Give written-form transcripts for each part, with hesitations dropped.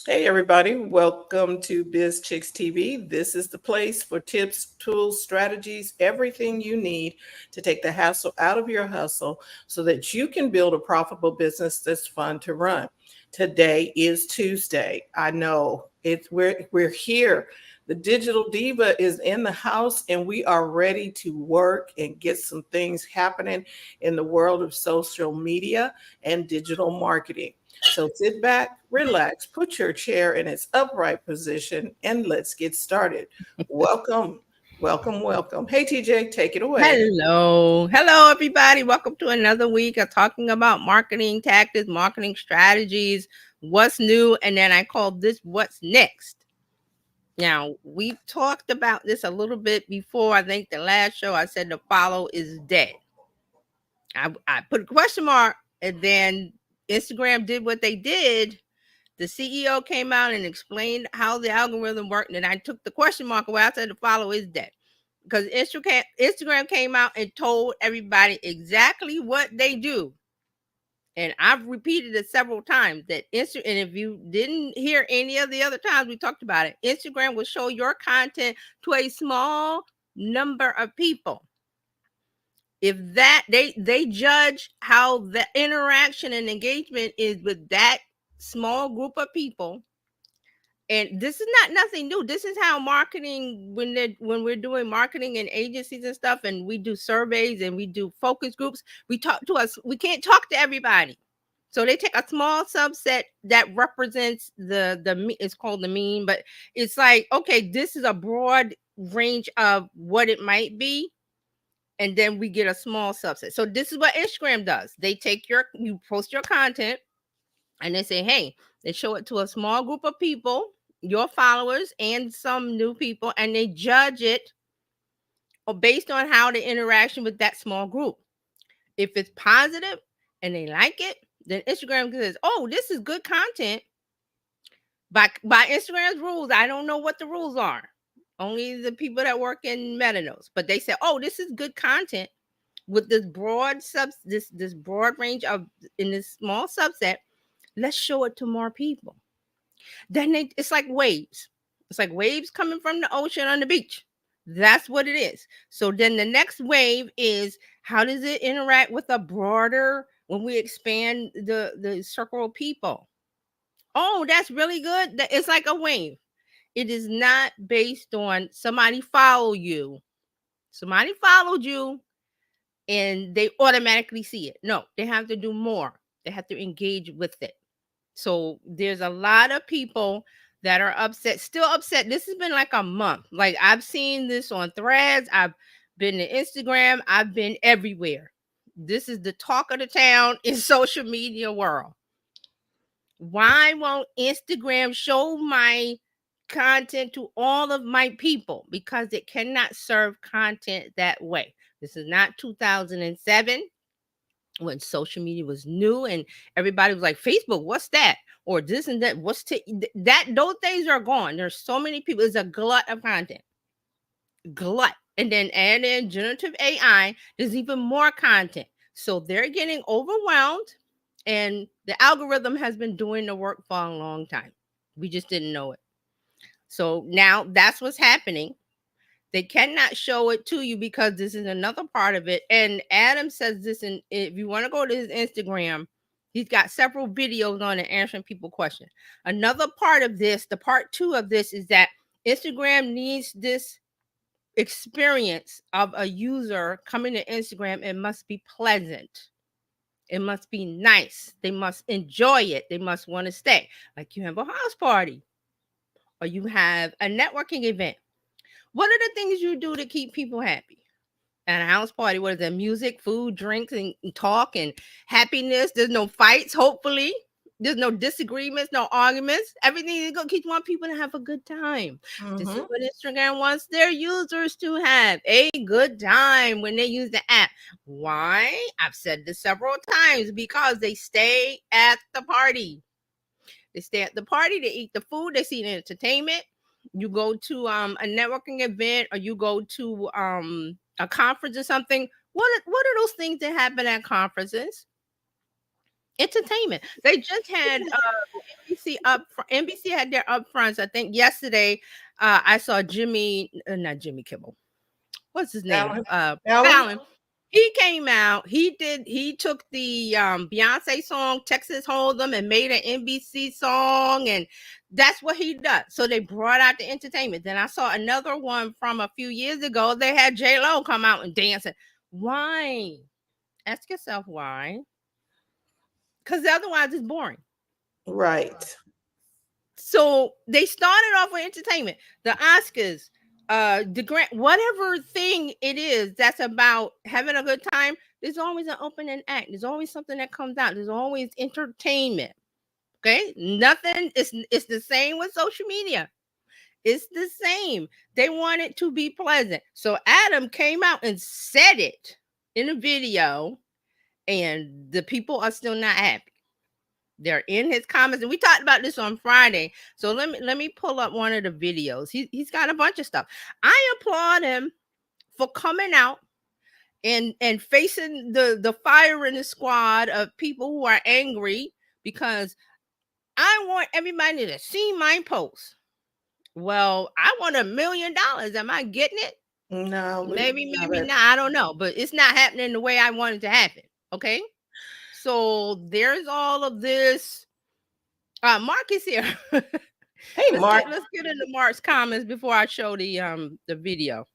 Hey, everybody. Welcome to Bizchicks TV. This is the place for tips, tools, strategies, everything you need to take the hassle out of your hustle so that you can build a profitable business that's fun to run. Today is Tuesday. I know we're here. The digital diva is in the house and we are ready to work and get some things happening in the world of social media and digital marketing. So sit back, relax, put your chair in its upright position, and let's get started. Welcome, welcome, welcome. Hey, TJ, take it away. Hello, everybody. Welcome to another week of talking about marketing tactics, marketing strategies, what's new, and then I call this what's next. Now, we've talked about this a little bit before. I think the last show I said the follow is dead. I put a question mark, and then Instagram did what they did. The CEO came out and explained how the algorithm worked, and I took the question mark away. I said the follow is dead because Instagram came out and told everybody exactly what they do. And I've repeated it several times that and if you didn't hear any of the other times we talked about it, Instagram will show your content to a small number of people. If that they judge how the interaction and engagement is with that small group of people. And this is not nothing new. This is how marketing, when we're doing marketing and agencies and stuff, and we do surveys and we do focus groups, we can't talk to everybody. So they take a small subset that represents it's called the mean, but it's like, okay, this is a broad range of what it might be. And then we get a small subset. So this is what Instagram does. They take you post your content and they say, hey, they show it to a small group of people, your followers and some new people, and they judge it based on how the interaction with that small group. If it's positive and they like it, then Instagram says, oh, this is good content. By Instagram's rules, I don't know what the rules are. Only the people that work in Meta knows. But they say, oh, this is good content with this this broad range of in this small subset. Let's show it to more people. Then it's like waves. It's like waves coming from the ocean on the beach. That's what it is. So then the next wave is, how does it interact with a broader, when we expand the circle of people? Oh, that's really good. It's like a wave. It is not based on somebody followed you. Somebody followed you and they automatically see it. No, they have to do more. They have to engage with it. So there's a lot of people that are upset, still upset. This has been like a month. Like, I've seen this on Threads. I've been to Instagram. I've been everywhere. This is the talk of the town in social media world. Why won't Instagram show my content to all of my people? Because it cannot serve content that way. This is not 2007 when social media was new and everybody was like, Facebook, what's that? Or this and that. That? Those days are gone. There's so many people. It's a glut of content. Glut. And then add in generative AI, there's even more content. So they're getting overwhelmed, and the algorithm has been doing the work for a long time. We just didn't know it. So now that's what's happening. They cannot show it to you because this is another part of it. And Adam says this, and if you want to go to his Instagram, he's got several videos on it answering people questions. Another part of this, the part 2 of this, is that Instagram needs this experience of a user coming to Instagram. It must be pleasant. It must be nice. They must enjoy it. They must want to stay. Like, you have a house party or you have a networking event. What are the things you do to keep people happy? At a house party, what is that? Music, food, drinks, and talk and happiness. There's no fights, hopefully. There's no disagreements, no arguments. Everything is going to keep want people to have a good time. This is what Instagram wants their users to have, a good time when they use the app. Why? I've said this several times, because they stay at the party. They stay at the party, they eat the food, they see the entertainment. You go to a networking event, or you go to a conference or something. What are those things that happen at conferences? Entertainment. They just had NBC up. NBC had their upfronts. I think yesterday. I saw not Jimmy Kimmel. What's his name? Alan? Fallon. He came out. He took the Beyonce song Texas Hold'em and made an NBC song, and that's what he does. So they brought out the entertainment. Then I saw another one from a few years ago. They had J-Lo come out and dance. Why? Ask yourself why. Because otherwise it's boring. Right. So they started off with entertainment. The Oscars, the grant, whatever thing it is that's about having a good time, there's always an opening act. There's always something that comes out. There's always entertainment. Okay, nothing. It's the same with social media. It's the same. They want it to be pleasant. So Adam came out and said it in a video, and the people are still not happy. They're in his comments, and we talked about this on Friday. So let me pull up one of the videos. He's got a bunch of stuff. I applaud him for coming out and facing the firing squad of people who are angry, because I want everybody to see my post. Well, I want $1 million. Am I getting it? No, maybe not. I don't know, but it's not happening the way I want it to happen. Okay. So there's all of this. Mark is here. Hey, Mark. Let's get into Mark's comments before I show the video.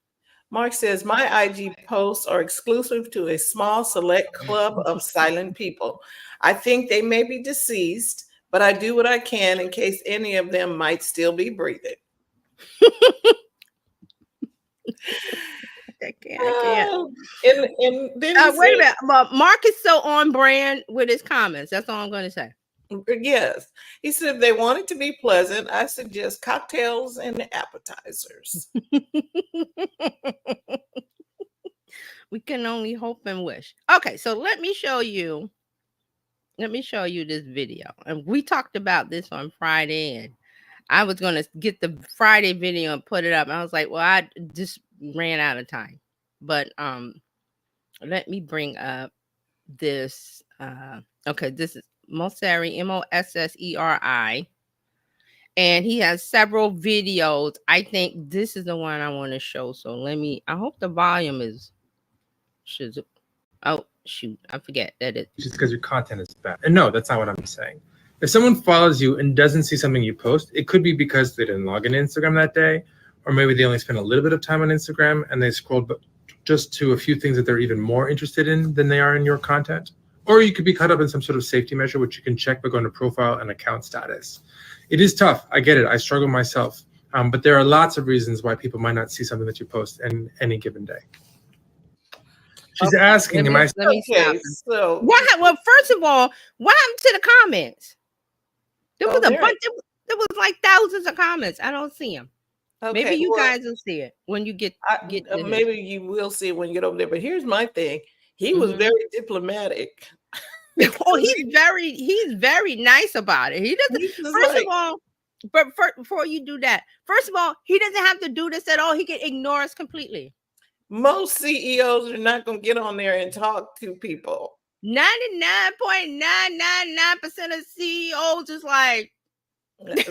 Mark says, my IG posts are exclusive to a small select club of silent people. I think they may be deceased, but I do what I can in case any of them might still be breathing. I can't. And then wait a minute. Mark is so on brand with his comments. That's all I'm going to say. Yes. He said, if they want it to be pleasant, I suggest cocktails and appetizers. We can only hope and wish. Okay, so let me show you this video. And we talked about this on Friday, and I was going to get the Friday video and put it up. And I was like, well, I just ran out of time. But let me bring up this. Okay, this is Mosseri, Mosseri. And he has several videos. I think this is the one I want to show. So I hope the volume is. Oh, shoot. I forget that it. Just because your content is bad. And no, that's not what I'm saying. If someone follows you and doesn't see something you post, it could be because they didn't log into Instagram that day, or maybe they only spent a little bit of time on Instagram and they scrolled just to a few things that they're even more interested in than they are in your content. Or you could be caught up in some sort of safety measure, which you can check by going to profile and account status. It is tough. I get it. I struggle myself. But there are lots of reasons why people might not see something that you post in any given day. She's asking, let me okay, so well, first of all, what happened to the comments? There was a bunch. There was like thousands of comments. I don't see them. Okay, maybe you guys will see it when you get maybe you will see it when you get over there. But here's my thing. He was very diplomatic. Oh, he's very nice about it. He doesn't. First of all, but before you do that, first of all, he doesn't have to do this at all. He can ignore us completely. Most CEOs are not going to get on there and talk to people. 99.999% of CEOs is like,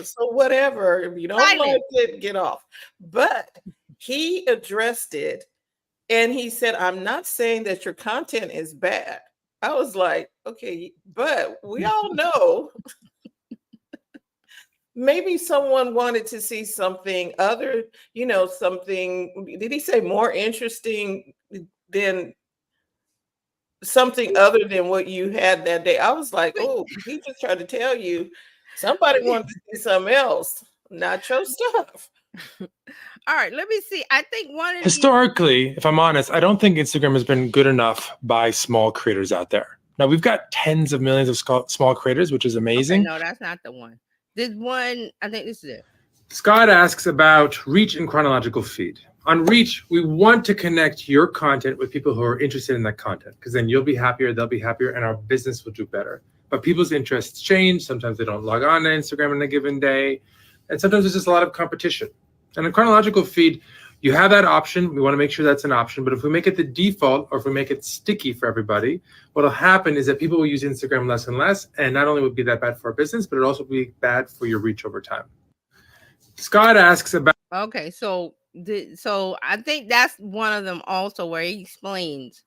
so whatever. If you don't like it, get off. But he addressed it, and he said, I'm not saying that your content is bad. I was like, okay, but we all know maybe someone wanted to see something other, something, did he say more interesting than something other than what you had that day? I was like, oh, he just tried to tell you somebody wanted to see something else, not your stuff. All right, let me see. I think historically, if I'm honest, I don't think Instagram has been good enough by small creators out there. Now, we've got tens of millions of small creators, which is amazing. Okay, no, that's not the one. This one, I think this is it. Scott asks about reach and chronological feed. On reach, we want to connect your content with people who are interested in that content, because then you'll be happier, they'll be happier, and our business will do better. But people's interests change. Sometimes they don't log on to Instagram in a given day. And sometimes there's just a lot of competition. And a chronological feed, You have that option. We want to make sure that's an option. But if we make it the default, or if we make it sticky for everybody, what'll happen is that people will use Instagram less and less. And not only would be that bad for our business, but it'll also be bad for your reach over time. Scott asks about. Okay, so I think that's one of them also where he explains.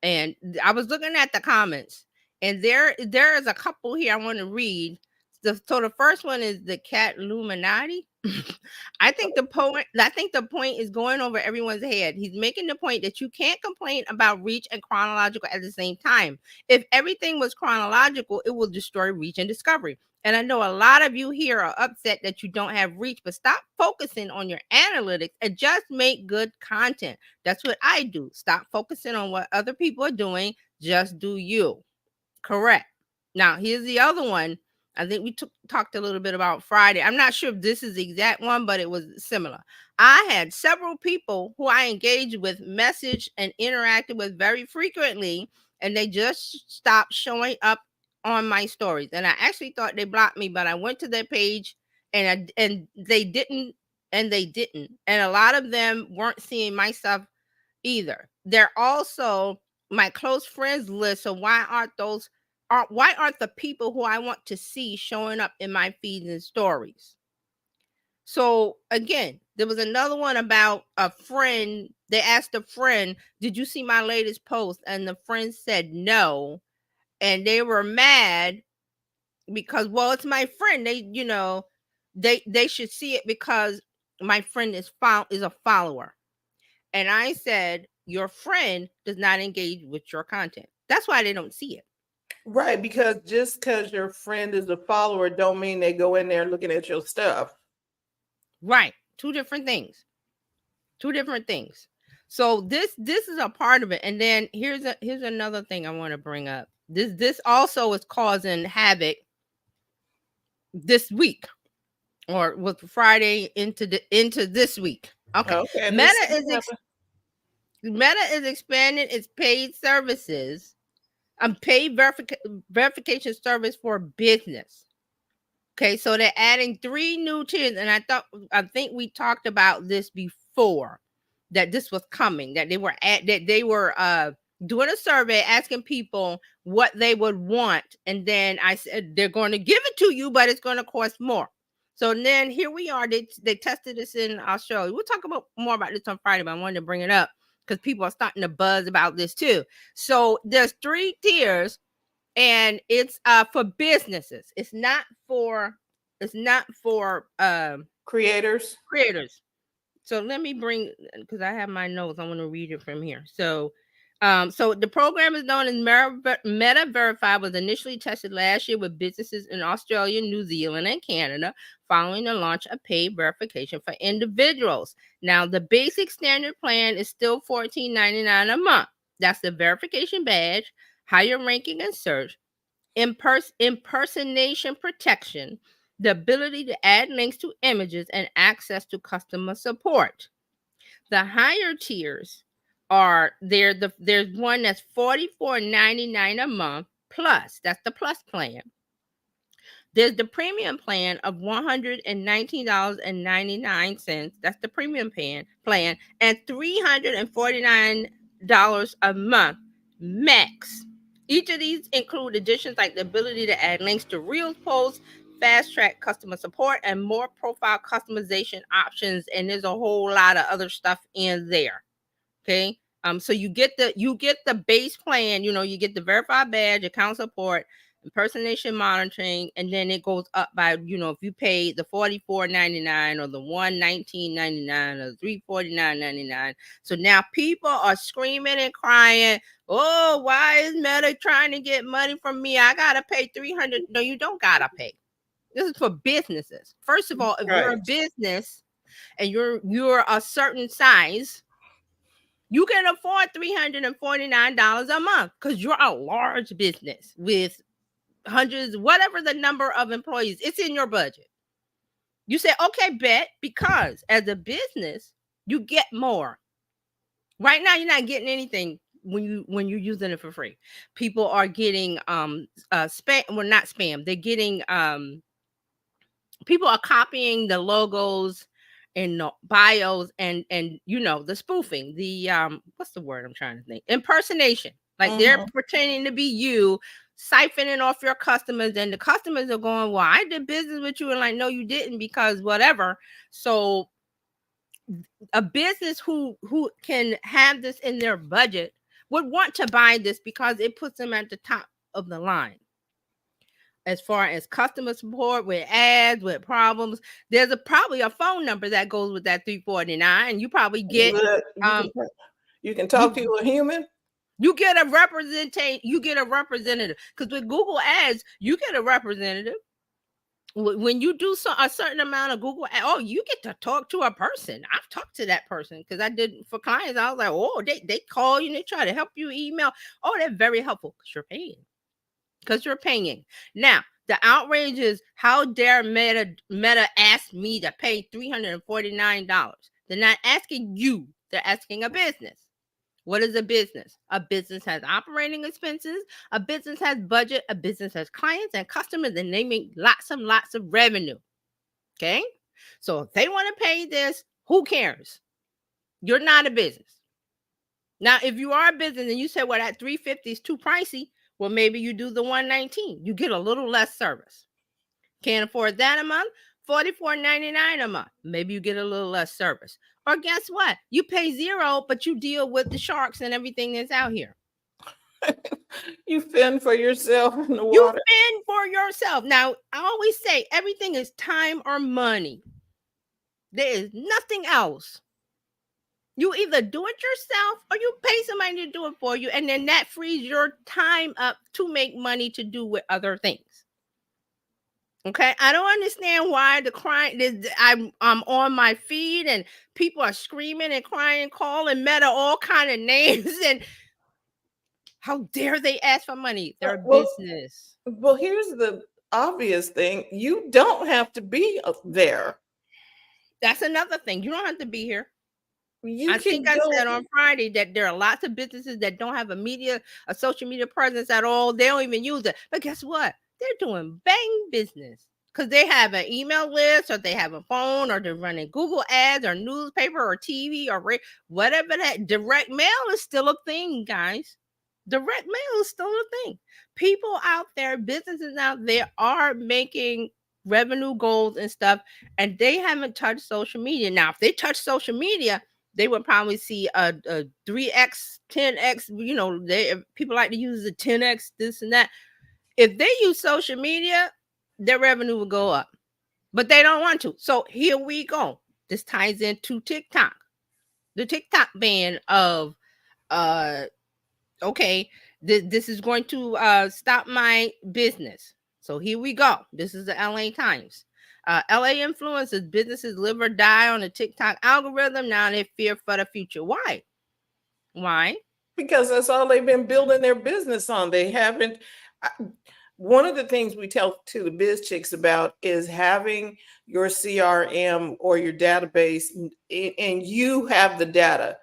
And I was looking at the comments, and there is a couple here I want to read. So the first one is the Cat Illuminati. I think the point is going over everyone's head. He's making the point that you can't complain about reach and chronological at the same time. If everything was chronological, it will destroy reach and discovery. And I know a lot of you here are upset that you don't have reach, but stop focusing on your analytics and just make good content. That's what I do. Stop focusing on what other people are doing. Just do you. Correct. Now, here's the other one. I think we talked a little bit about Friday. I'm not sure if this is the exact one, but it was similar. I had several people who I engaged with, messaged and interacted with very frequently, and they just stopped showing up on my stories. And I actually thought they blocked me, but I went to their page and they didn't. And a lot of them weren't seeing my stuff either. They're also my close friends list. So why aren't the people who I want to see showing up in my feeds and stories? So again, there was another one about a friend. They asked a friend, "Did you see my latest post?" And the friend said no. And they were mad because, well, it's my friend. They should see it because my friend is a follower. And I said, your friend does not engage with your content. That's why they don't see it. Right, because just because your friend is a follower don't mean they go in there looking at your stuff. Right. Two different things. So this is a part of it. And then here's another thing I want to bring up. This also is causing havoc this week, or with Friday into this week. Okay. Meta is expanding its paid services, paid verification service for business. Okay, so they're adding 3 new tiers, and I think we talked about this before, that this was coming, that they were doing a survey asking people what they would want, and then I said they're going to give it to you, but it's going to cost more. So then here we are. They tested this in Australia. We'll talk more about this on Friday, but I wanted to bring it up because people are starting to buzz about this too. So there's 3 tiers, and it's for businesses. It's not for creators. So let me bring, because I have my notes. I want to read it from here. So the program is known as Meta Verified, was initially tested last year with businesses in Australia, New Zealand, and Canada, following the launch of paid verification for individuals. Now, the basic standard plan is still $14.99 a month. That's the verification badge, higher ranking and search, impersonation protection, the ability to add links to images, and access to customer support. The higher tiers are there's one that's $44.99 a month plus. That's the plus plan. There's the premium plan of $119.99. That's the premium plan, and $349 a month max. Each of these include additions like the ability to add links to Reels posts, fast track customer support, and more profile customization options. And there's a whole lot of other stuff in there. Okay. So you get the base plan, you get the verified badge, account support, impersonation monitoring, and then it goes up by, if you pay the $44.99 or the $119.99 or $349.99. So now people are screaming and crying, oh, why is Meta trying to get money from me? I gotta pay $300. No, you don't gotta pay. This is for businesses. First of all, if you're a business and you're a certain size, you can afford $349 a month because you're a large business with hundreds, whatever the number of employees. It's in your budget. You say, okay, bet, because as a business, you get more. Right now, you're not getting anything when you're using it for free. People are getting spam. Well, not spam. They're getting people are copying the logos in the bios and the spoofing, the what's the word I'm trying to think, impersonation, like they're pretending to be you, siphoning off your customers, and the customers are going, well, I did business with you, and like, no, you didn't, because whatever. So a business who can have this in their budget would want to buy this because it puts them at the top of the line as far as customer support with ads, with problems. There's probably a phone number that goes with that 349, and you probably get you can talk to a human. You get a representative. Because with Google Ads, you get a representative. When you do a certain amount of Google Ads, you get to talk to a person. I've talked to that person because I did for clients. I was like, oh, they call you and they try to help you email. Oh, they're very helpful because you're paying. Now, the outrage is, how dare Meta ask me to pay $349? They're not asking you. They're asking a business. What is a business? A business has operating expenses. A business has budget. A business has clients and customers, and they make lots of revenue. Okay? So if they want to pay this, who cares? You're not a business. Now, if you are a business and you say, well, that $350 is too pricey, well, maybe you do the $119. You get a little less service. Can't afford that a month? $44.99 a month. Maybe you get a little less service. Or guess what? You pay $0, but you deal with the sharks and everything that's out here. You fend for yourself in the water. You fend for yourself. Now, I always say everything is time or money. There is nothing else. You either do it yourself or you pay somebody to do it for you, and then that frees your time up to make money to do with other things. Okay, I don't understand why the crying. I'm on my feed and people are screaming and crying, calling Meta all kind of names, and how dare they ask for money? They're a business. Well, here's the obvious thing: you don't have to be there. That's another thing. You don't have to be here. I said on Friday that there are lots of businesses that don't have a social media presence at all. They don't even use it. But guess what? They're doing bang business because they have an email list, or they have a phone, or they're running Google ads, or newspaper, or TV, or whatever. That direct mail is still a thing, guys. Direct mail is still a thing. People out there, businesses out there are making revenue goals and stuff, and they haven't touched social media. Now, if they touch social media, they would probably see a 3x, 10x. People like to use the 10x, this and that. If they use social media, their revenue will go up, but they don't want to. So here we go. This ties into TikTok, the TikTok ban of, okay, this is going to stop my business. So here we go. This is the LA Times. LA influencers, businesses live or die on the TikTok algorithm. Now they fear for the future. Why? Because that's all they've been building their business on. They haven't. One of the things we tell to the Bizchicks about is having your CRM or your database, and you have the data,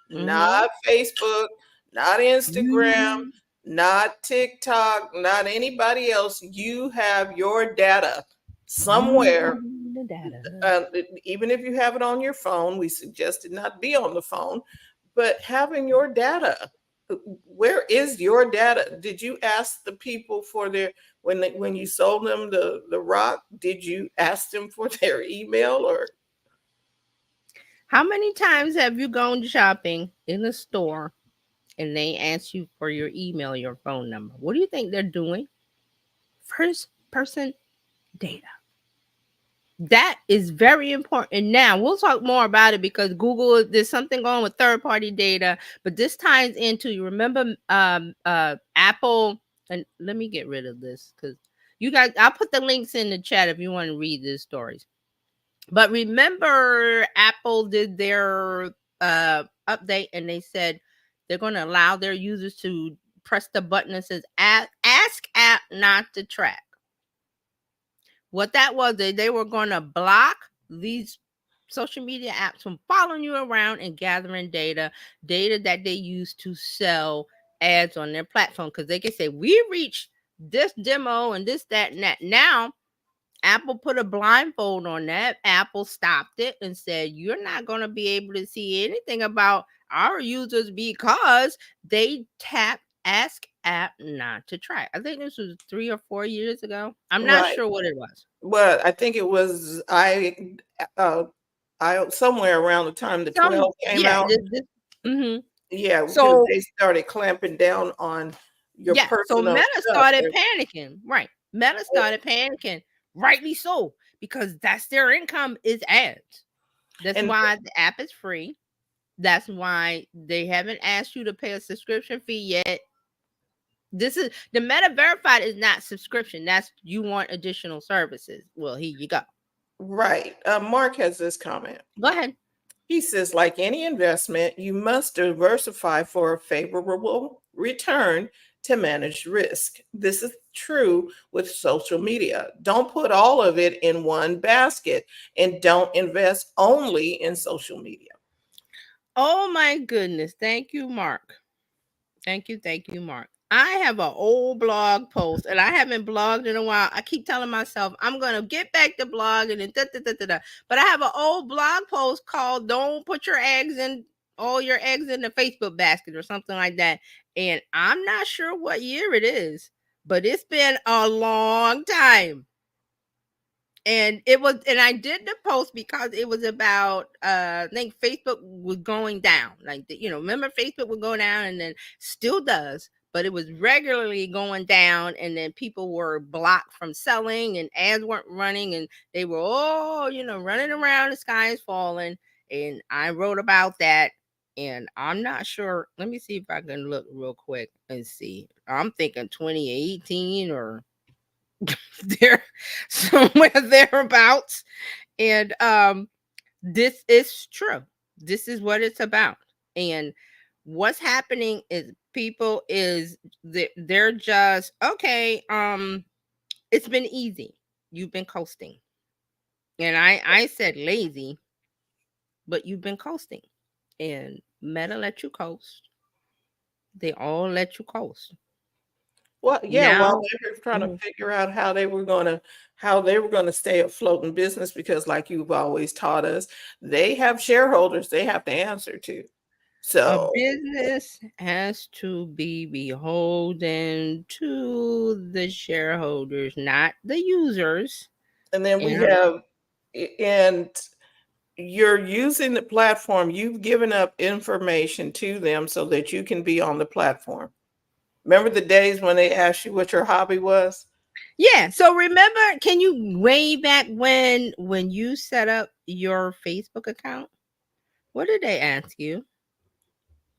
not Facebook, not Instagram, not TikTok, not anybody else. You have your data somewhere. Even if you have it on your phone, we suggest it not be on the phone, but having your data. Where is your data? Did you ask the people for when you sold them the rock? Did you ask them for their email? Or how many times have you gone shopping in a store and they ask you for your email, your phone number? What do you think they're doing? First person data. That is very important. Now we'll talk more about it because Google, there's something going with third-party data, but this ties into, you remember Apple, and let me get rid of this because you guys, I'll put the links in the chat if you want to read these stories. But remember Apple did their update and they said they're going to allow their users to press the button that says ask app not to track. What that was, they were going to block these social media apps from following you around and gathering data that they use to sell ads on their platform. Because they can say, we reached this demo and this, that, and that. Now, Apple put a blindfold on that. Apple stopped it and said, you're not going to be able to see anything about our users because they ask app not to track. I think this was 3 or 4 years ago. I'm not Right. sure what it was. Well, I think it was I somewhere around the time the 12 came out. Mm-hmm. Yeah, because So they started clamping down on your yeah, so personal Meta stuff. started panicking. Right. Meta started panicking. Rightly so, because that's their income is ads. That's And why the app is free. That's why they haven't asked you to pay a subscription fee yet. This is the Meta Verified is not subscription. That's you want additional services. Well, here you go. right. Mark has this comment. Go ahead. He says, like any investment, you must diversify for a favorable return to manage risk. This is true with social media. Don't put all of it in one basket and don't invest only in social media. Oh my goodness. Thank you, Mark. Thank you, Mark. I have an old blog post and I haven't blogged in a while. I keep telling myself I'm gonna get back to blogging and but I have an old blog post called "Don't Put all your eggs in the Facebook basket" or something like that. And I'm not sure what year it is, but it's been a long time. And I did the post because it was about I think Facebook was going down. Like remember Facebook would go down and then still does, but it was regularly going down, and then people were blocked from selling and ads weren't running, and they were all running around, the sky is falling. And I wrote about that, and I'm not sure. Let me see if I can look real quick and see. I'm thinking 2018 or there somewhere thereabouts. And this is true. This is what it's about. And what's happening is people is they're just okay. It's been easy. You've been coasting. And I said lazy, but you've been coasting. And Meta let you coast. They all let you coast. Well, yeah, while Now, they were trying to figure out how they were gonna stay afloat in business, because like you've always taught us, they have shareholders they have to answer to. a So, business has to be beholden to the shareholders, not the users. and then we And have, and you're using the platform, you've given up information to them so that you can be on the platform. Remember the days when they asked you what your hobby was? yeah, so remember, can you way back when you set up your Facebook account, what did they ask you?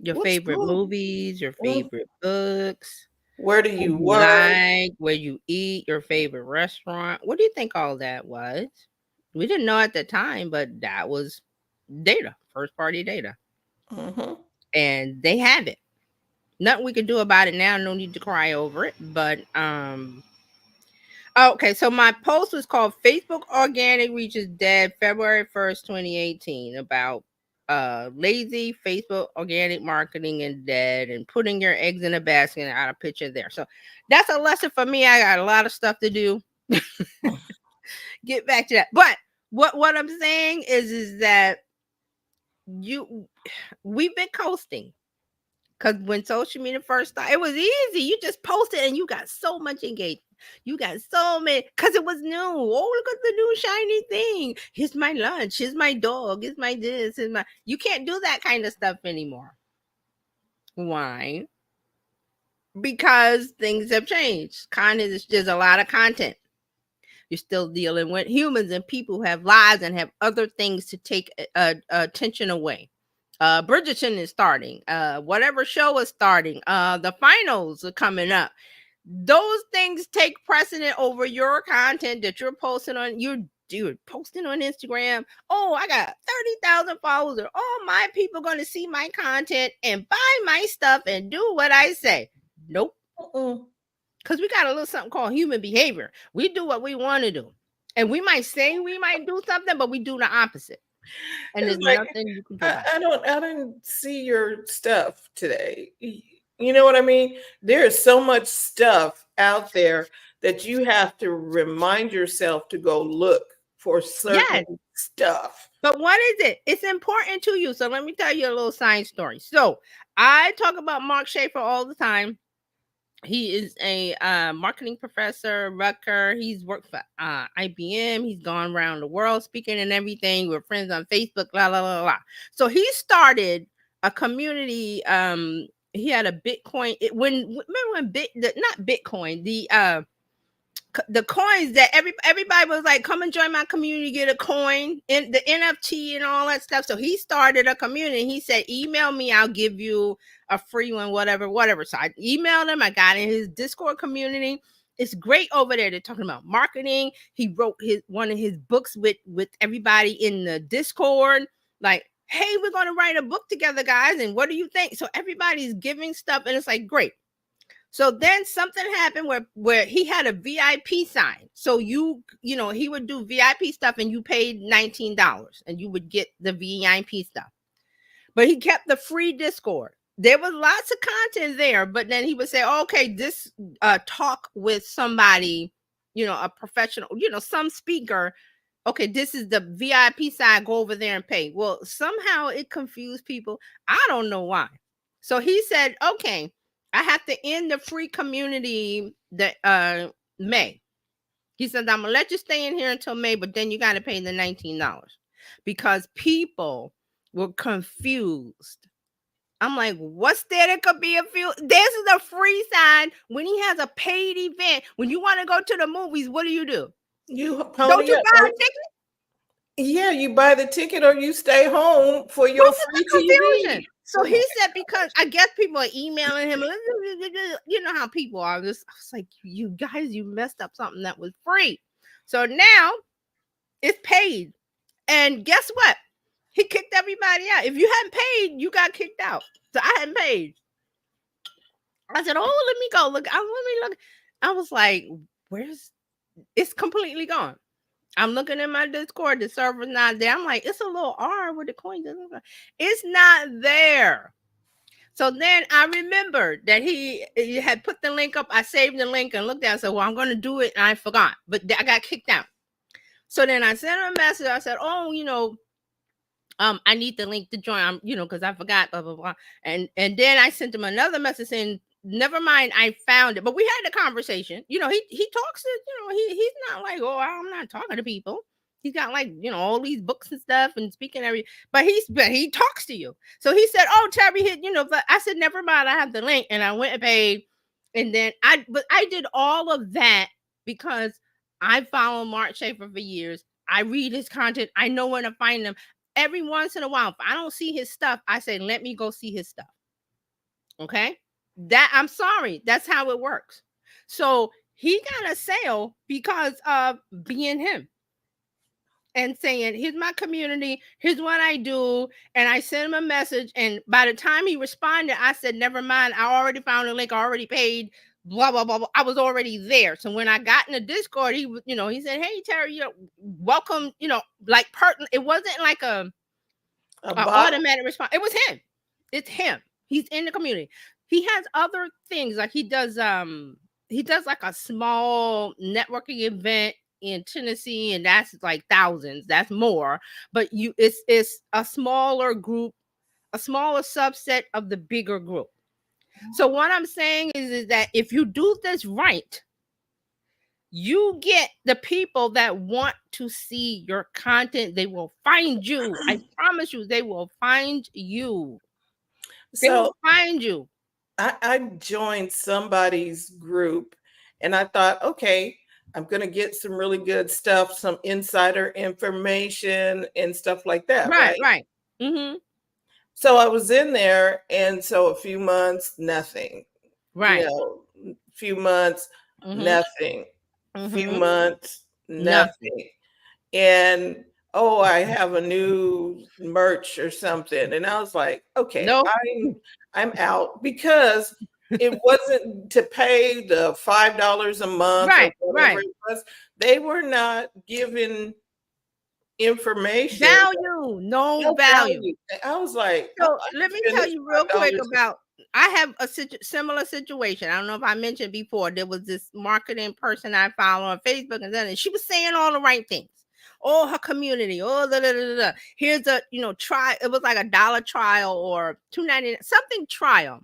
Your What's favorite cool? movies, your favorite books, Where do who you you work? like, where you eat, your favorite restaurant. What do you think all that was? We didn't know at the time, but that was data, first party data. Mhm. And they have it. Nothing we can do about it now. No need to cry over it. But okay, so my post was called Facebook Organic Reaches Dead February 1st, 2018, about lazy Facebook organic marketing and dead and putting your eggs in a basket, and out a picture there. So that's a lesson for me. I got a lot of stuff to do. Get back to that. But what I'm saying is that we've been coasting. Because when social media first started, it was easy. You just posted and you got so much engagement. You got so many, because it was new. Oh, look at the new shiny thing. Here's my lunch. Here's my dog. Here's my this. Here's my. You can't do that kind of stuff anymore. Why? Because things have changed. There's a lot of content. You're still dealing with humans and people who have lives and have other things to take attention away. Bridgerton is starting. Whatever show is starting. The finals are coming up. Those things take precedent over your content that you're posting on. You're posting on Instagram. Oh, I got 30,000 followers. Or, oh, my people going to see my content and buy my stuff and do what I say. Nope. Because we got a little something called human behavior. We do what we want to do. And we might say we might do something, but we do the opposite. And there's Like, nothing you can do about it. I didn't see your stuff today. You know what I mean? There's so much stuff out there that you have to remind yourself to go look for certain stuff. But what is it? It's important to you. So let me tell you a little science story. So I talk about Mark Schaefer all the time. He is a marketing professor, Rutgers. He's worked for IBM. He's gone around the world speaking and everything. We're friends on Facebook, blah, blah, blah, blah. So he started a community. He had a Bitcoin. Remember when not Bitcoin, the coins that everybody was like, come and join my community, get a coin, and the NFT and all that stuff. So he started a community. He said, email me, I'll give you a free one, whatever. So I emailed him. I got in his Discord community. It's great over there. They're talking about marketing. He wrote one of his books with everybody in the Discord. Like, hey, we're going to write a book together, guys. And what do you think? So everybody's giving stuff, and it's like, great. So then something happened where he had a VIP sign. So he would do VIP stuff and you paid $19 and you would get the VIP stuff. But he kept the free Discord. There was lots of content there, but then he would say, okay, this talk with somebody, a professional, some speaker. Okay, this is the VIP side, go over there and pay. Well, somehow it confused people. I don't know why. So he said, okay, I have to end the free community that May. He said, I'm gonna let you stay in here until May, but then you got to pay the $19 because people were confused. I'm like, what's there that could be a few? This is a free side when he has a paid event. When you want to go to the movies, what do? You don't you buy a ticket? Yeah, you buy the ticket or you stay home for your free TV. So he said, because I guess people are emailing him. You know how people are. I was like, you guys, you messed up something that was free. So now it's paid. And guess what? He kicked everybody out. If you hadn't paid, you got kicked out. So I hadn't paid. I said, oh, let me go. Let me look. I was like, it's completely gone. I'm looking at my Discord, the server's not there. I'm like, it's a little R with the coins. It's not there. So then I remembered that he had put the link up. I saved the link and looked at it and said, well, I'm going to do it. And I forgot, but I got kicked out. So then I sent him a message. I said, oh, I need the link to join, because I forgot, blah, blah, blah. And then I sent him another message saying, never mind, I found it. But we had a conversation. He talks to, he's not like, oh, I'm not talking to people. He's got like, all these books and stuff and speaking but he talks to you. So he said, oh, Terry hit, but I said, never mind, I have the link. And I went and paid. And then I did all of that because I follow Mark Schaefer for years. I read his content. I know where to find him. Every once in a while, if I don't see his stuff, I say, let me go see his stuff. Okay? I'm sorry. That's how it works. So he got a sale because of being him and saying, here's my community. Here's what I do. And I sent him a message. And by the time he responded, I said, never mind. I already found a link. I already paid. Blah, blah, blah, blah. I was already there. So when I got in the Discord, he said, hey, Terry, welcome, it wasn't like a automatic response. It was him. It's him. He's in the community. He has other things. Like he does like a small networking event in Tennessee, and that's like thousands. That's more. But it's a smaller group, a smaller subset of the bigger group. So what I'm saying is that if you do this right, you get the people that want to see your content. They will find you. I promise you, they will find you. They will find you. I joined somebody's group and I thought, okay, I'm going to get some really good stuff, some insider information and stuff like that. Right. Mm-hmm. So I was in there, and so a few months, nothing. Right. Few months, nothing. Few months, nothing. And I have a new merch or something. And I was like, okay, nope. I'm out, because it wasn't to pay the $5 a month or whatever it was. They were not giving information. No value. I was like, so let me tell you real quick about I have a similar situation. I don't know if I mentioned before. There was this marketing person I follow on Facebook, and she was saying all the right things. Oh, her community. Oh, here's a try. It was like $1 trial or $2.99 something trial.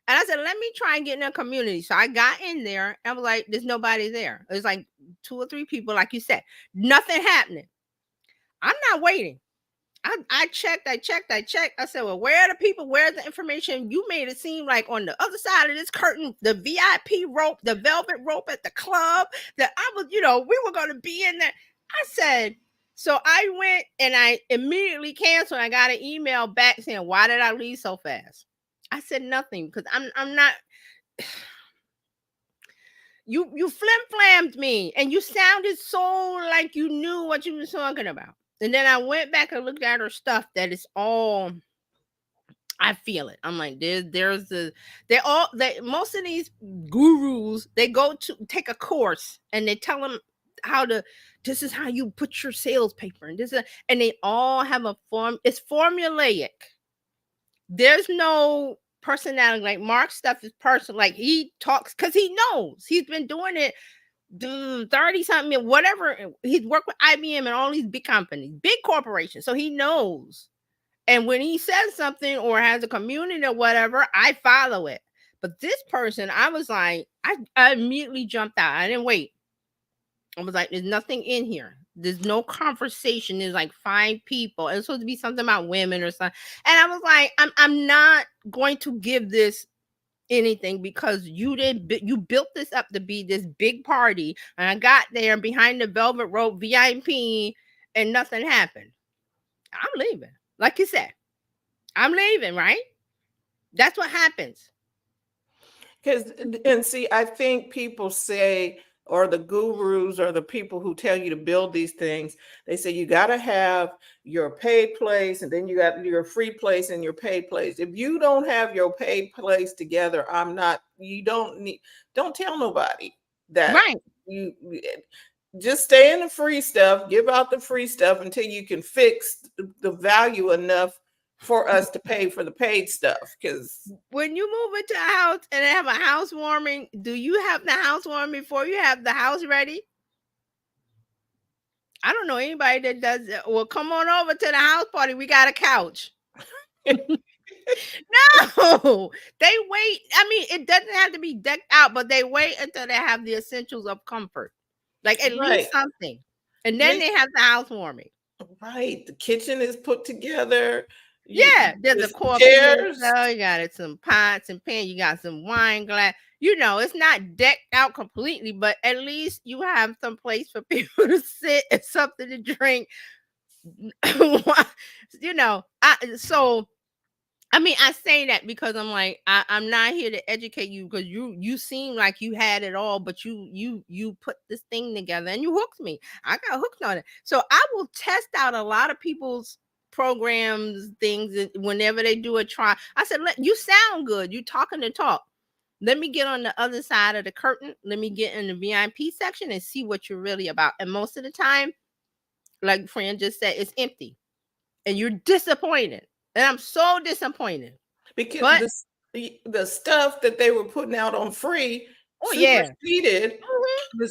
And I said, let me try and get in a community. So I got in there and I was like, there's nobody there. It was like 2 or 3 people, like you said, nothing happening. I'm not waiting. I checked. I said, well, where are the people? Where's the information? You made it seem like on the other side of this curtain, the VIP rope, the velvet rope at the club, that I was, we were going to be in there. I said, so I went and I immediately canceled. I got an email back saying, why did I leave so fast? I said nothing because I'm not. You flim-flammed me and you sounded so like you knew what you were talking about. And then I went back and looked at her stuff. That is all. I feel it. I'm like, most of these gurus, they go to take a course and they tell them this is how you put your sales paper, and and they all have a form. It's formulaic. There's no personality. Like Mark's stuff is personal. Like he talks because he knows he's been doing it 30 something, whatever. He's worked with IBM and all these big companies, big corporations. So he knows. And when he says something or has a community or whatever, I follow it. But this person, I was like, I immediately jumped out. I didn't wait. I was like, there's nothing in here. There's no conversation. There's like 5 people. It's supposed to be something about women or something. And I was like, I'm not going to give this anything because you built this up to be this big party. And I got there behind the velvet rope VIP and nothing happened. I'm leaving. Like you said, I'm leaving, right? That's what happens. And see, I think people say, or the gurus or the people who tell you to build these things, they say you got to have your paid place and then you got your free place and your paid place. If you don't have your paid place together, don't tell nobody that. Right. You just stay in the free stuff, give out the free stuff until you can fix the value enough for us to pay for the paid stuff. Because when you move into a house and they have a housewarming, do you have the housewarming before you have the house ready? I don't know anybody that does it. Well, come on over to the house party. We got a couch. No, they wait. I mean, it doesn't have to be decked out, but they wait until they have the essentials of comfort, like at least something, and then they have the housewarming. Right, the kitchen is put together. Yeah, there's a coffee. You got some pots and pans. You got some wine glass. It's not decked out completely, but at least you have some place for people to sit and something to drink. I say that because I'm like, I'm not here to educate you because you seem like you had it all, but you put this thing together and you hooked me. I got hooked on it. So I will test out a lot of people's programs, things whenever they do a try. I said, you sound good. You talking the talk. Let me get on the other side of the curtain. Let me get in the VIP section and see what you're really about. And most of the time, like Fran just said, it's empty. And you're disappointed. And I'm so disappointed. Because the stuff that they were putting out on free superseded.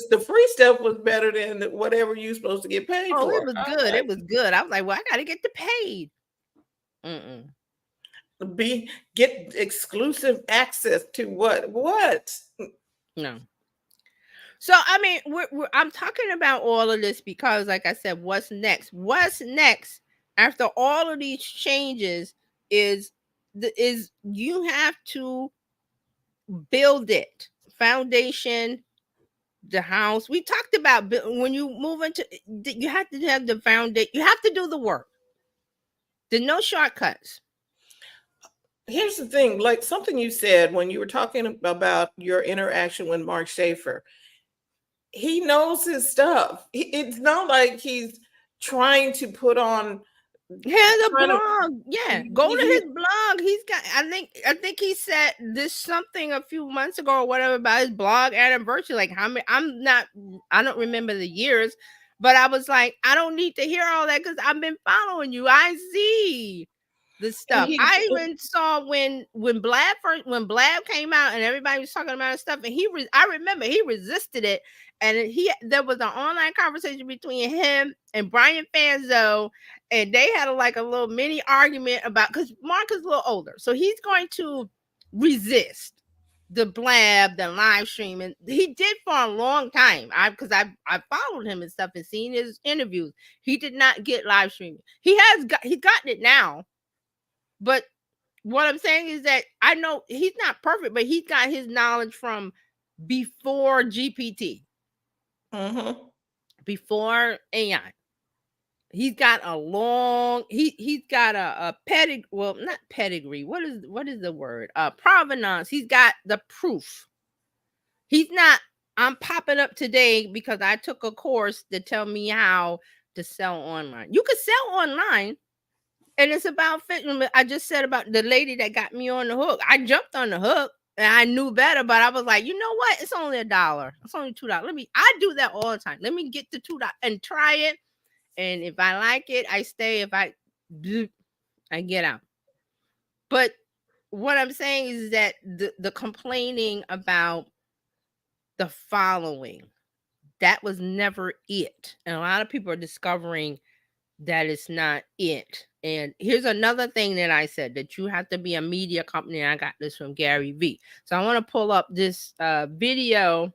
The free stuff was better than whatever you're supposed to get paid for. It was good. It was good. I was like, well, I got to get the paid. Get exclusive access to what? No. So, I mean, I'm talking about all of this because, like I said, what's next? What's next after all of these changes is you have to build it. Foundation, the house. We talked about when you move into, you have to have the foundation. You have to do the work. There's no shortcuts. Here's the thing, like something you said when you were talking about your interaction with Mark Schaefer. He knows his stuff. It's not like he's trying to put on. He has a blog. Go to his blog. He's got. I think he said this something a few months ago or whatever about his blog anniversary. Like how many? I don't remember the years, but I was like, I don't need to hear all that because I've been following you. I see. the stuff. I even saw when Blab came out and everybody was talking about his stuff, and I remember he resisted it, and there was an online conversation between him and Brian Fanzo, and they had a little mini argument about, because Mark is a little older, so he's going to resist the Blab, the live stream, and he did for a long time. Because I followed him and stuff and seen his interviews. He did not get live streaming. He's gotten it now. But what I'm saying is that I know he's not perfect, but he's got his knowledge from before GPT, before AI. He's got a long. He's got a pedigree. Well, not pedigree. What is the word? Provenance. He's got the proof. He's not. I'm popping up today because I took a course to tell me how to sell online. You could sell online. And it's about fitness. I just said about the lady that got me on the hook. I jumped on the hook and I knew better, but I was like, you know what? It's only $1. It's only $2. I do that all the time. Let me get the $2 and try it. And if I like it, I stay. If I get out. But what I'm saying is that the complaining about the following, that was never it. And a lot of people are discovering that it's not it. And here's another thing that I said, that you have to be a media company. And I got this from Gary Vee. So I want to pull up this video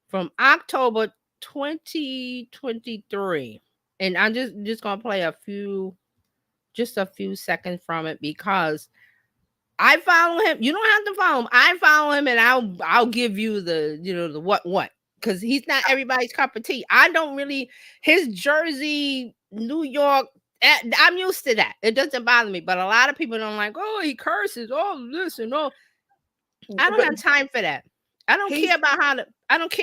from October 2023. And I'm just going to play a few seconds from it, because I follow him. You don't have to follow him. I follow him, and I'll give you the what, because he's not everybody's cup of tea. I don't really, his Jersey, New York, I'm used to that. It doesn't bother me. But a lot of people don't like, oh, he curses, oh, this and all. I don't have time for that. I don't care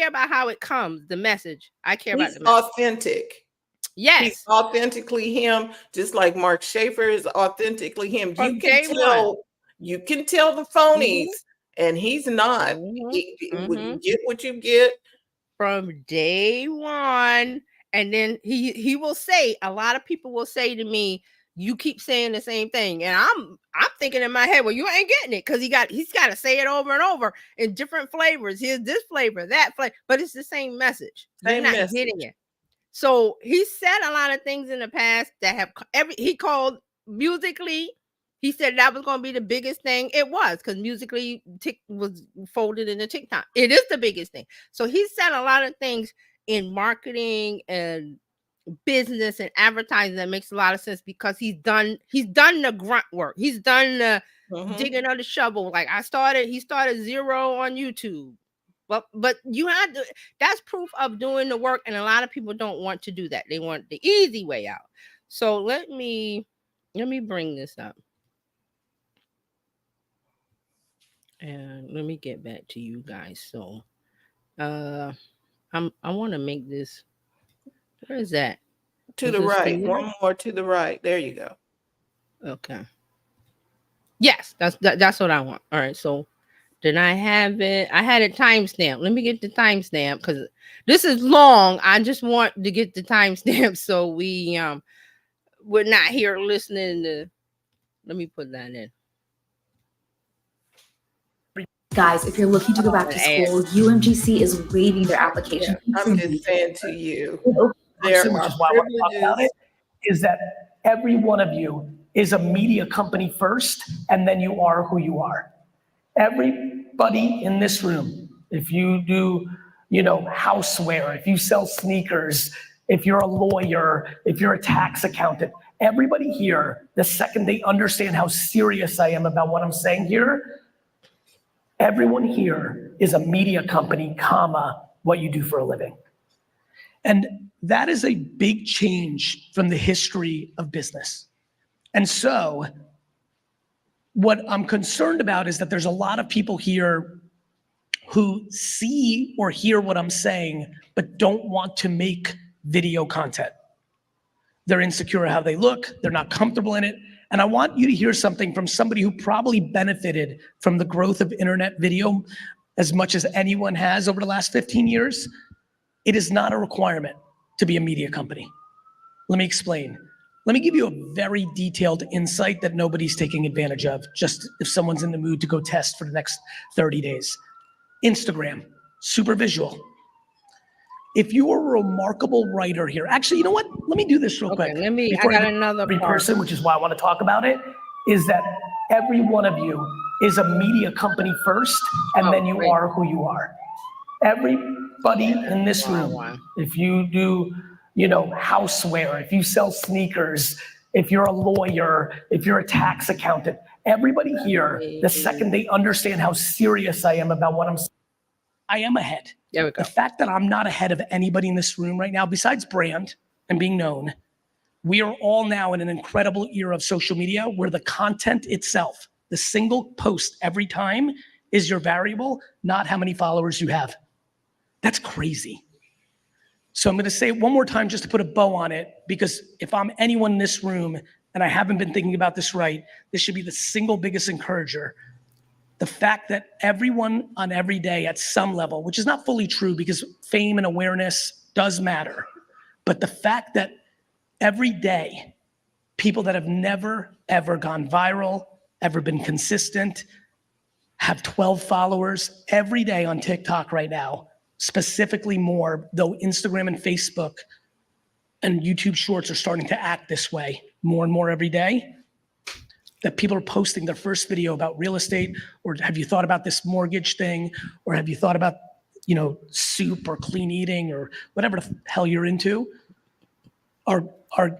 about how it comes, the message. I care about the message. Authentic. Yes. He's authentically him, just like Mark Schaefer is authentically him. You can tell the phonies, and he's not. You get what you get from day one. And then he will say, a lot of people will say to me, you keep saying the same thing. And I'm thinking in my head, well, you ain't getting it, because he's got to say it over and over in different flavors. Here's this flavor, that flavor, but it's the same message. You're not getting it. So he said a lot of things in the past that have he called Musically. He said that was going to be the biggest thing. It was, because Musically was folded into TikTok. It is the biggest thing. So he said a lot of things in marketing and business and advertising that makes a lot of sense, because he's done the grunt work. He's done the digging on the shovel. Like he started zero on YouTube. But you had to, that's proof of doing the work, and a lot of people don't want to do that. They want the easy way out. So let me bring this up. And let me get back to you guys. So I want to make this, where is that? To the right. One more to the right. There you go. Okay. Yes, that's what I want. All right. So then I have it. I had it timestamped. Let me get the timestamp, because this is long. I just want to get the timestamp so we're not here listening to. Let me put that in. Guys, if you're looking to go back to school, UMGC is waiving their application. Yeah, I'm just saying to you, there are privileges. Is that every one of you is a media company first, and then you are who you are. Everybody in this room, if you do, houseware, if you sell sneakers, if you're a lawyer, if you're a tax accountant, everybody here, the second they understand how serious I am about what I'm saying here, everyone here is a media company, what you do for a living. And that is a big change from the history of business. And so what I'm concerned about is that there's a lot of people here who see or hear what I'm saying, but don't want to make video content. They're insecure how they look, they're not comfortable in it. And I want you to hear something from somebody who probably benefited from the growth of internet video as much as anyone has over the last 15 years. It is not a requirement to be a media company. Let me explain. Let me give you a very detailed insight that nobody's taking advantage of, just if someone's in the mood to go test for the next 30 days. Instagram, super visual. If you are a remarkable writer here, actually, you know what? Let me do this real quick. I got another every part. person, which is why I want to talk about it, is that every one of you is a media company first, and then you are who you are. Everybody in this room, if you do, houseware, if you sell sneakers, if you're a lawyer, if you're a tax accountant, everybody here, the second they understand how serious I am about what I'm saying, I am ahead. There we go. The fact that I'm not ahead of anybody in this room right now, besides brand and being known, we are all now in an incredible era of social media where the content itself, the single post every time, is your variable, not how many followers you have. That's crazy. So I'm going to say it one more time just to put a bow on it, because if I'm anyone in this room and I haven't been thinking about this right, this should be the single biggest encourager. The fact that everyone on every day at some level, which is not fully true because fame and awareness does matter, but the fact that every day, people that have never, ever gone viral, ever been consistent, have 12 followers every day on TikTok right now, specifically more, though Instagram and Facebook and YouTube Shorts are starting to act this way more and more every day, that people are posting their first video about real estate, or have you thought about this mortgage thing, or have you thought about, soup or clean eating or whatever the hell you're into, are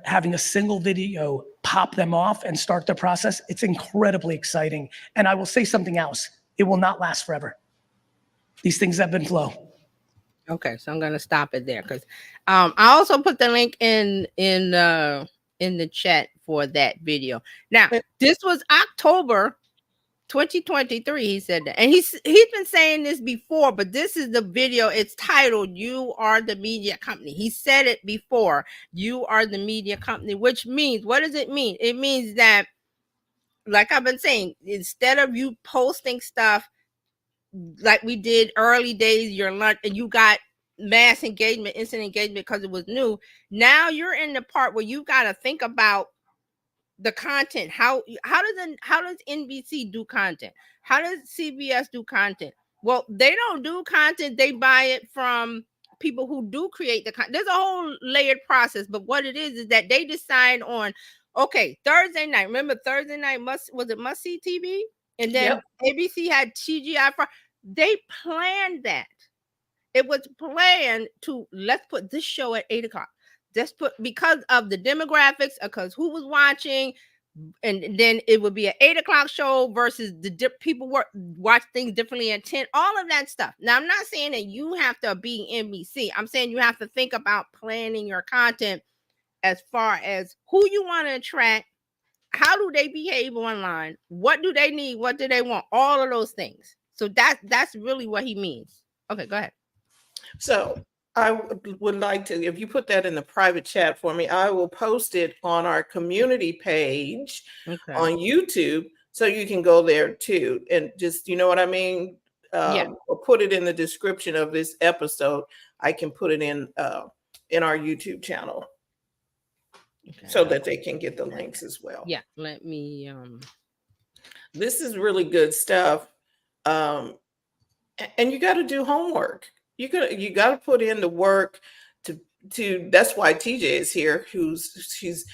having a single video pop them off and start the process. It's incredibly exciting. And I will say something else. It will not last forever. These things ebb and flow. Okay, so I'm gonna stop it there because I also put the link in the chat for that video. Now, this was October 2023. He said that, and he's been saying this before, but this is the video. It's titled "You Are the Media Company." He said it before. You are the media company, which means, what does it mean? It means that, like I've been saying, instead of you posting stuff like we did early days, your lunch, and you got mass engagement, instant engagement because it was new. Now you're in the part where you got to think about the content. How does NBC do content? How does CBS do content? Well, they don't do content. They buy it from people who do create the content. There's a whole layered process, but what it is that they decide on, okay, Thursday night. Remember Thursday night was it Must See TV? And then ABC had TGI. They planned that. It was planned to, let's put this show at 8:00. Because of the demographics, because who was watching, and then it would be an 8:00 show versus people watch things differently at 10. All of that stuff. Now, I'm not saying that you have to be NBC. I'm saying you have to think about planning your content as far as who you want to attract. How do they behave online? What do they need? What do they want? All of those things. So that's really what he means. Okay, go ahead. So I would like to, if you put that in the private chat for me, I will post it on our community page on YouTube, so you can go there too. And just, you know what I mean? Or put it in the description of this episode. I can put it in our YouTube channel. Okay. So that they can get the links as well. Yeah, let me. This is really good stuff, and you got to do homework. You got to put in the work to. That's why TJ is here. She's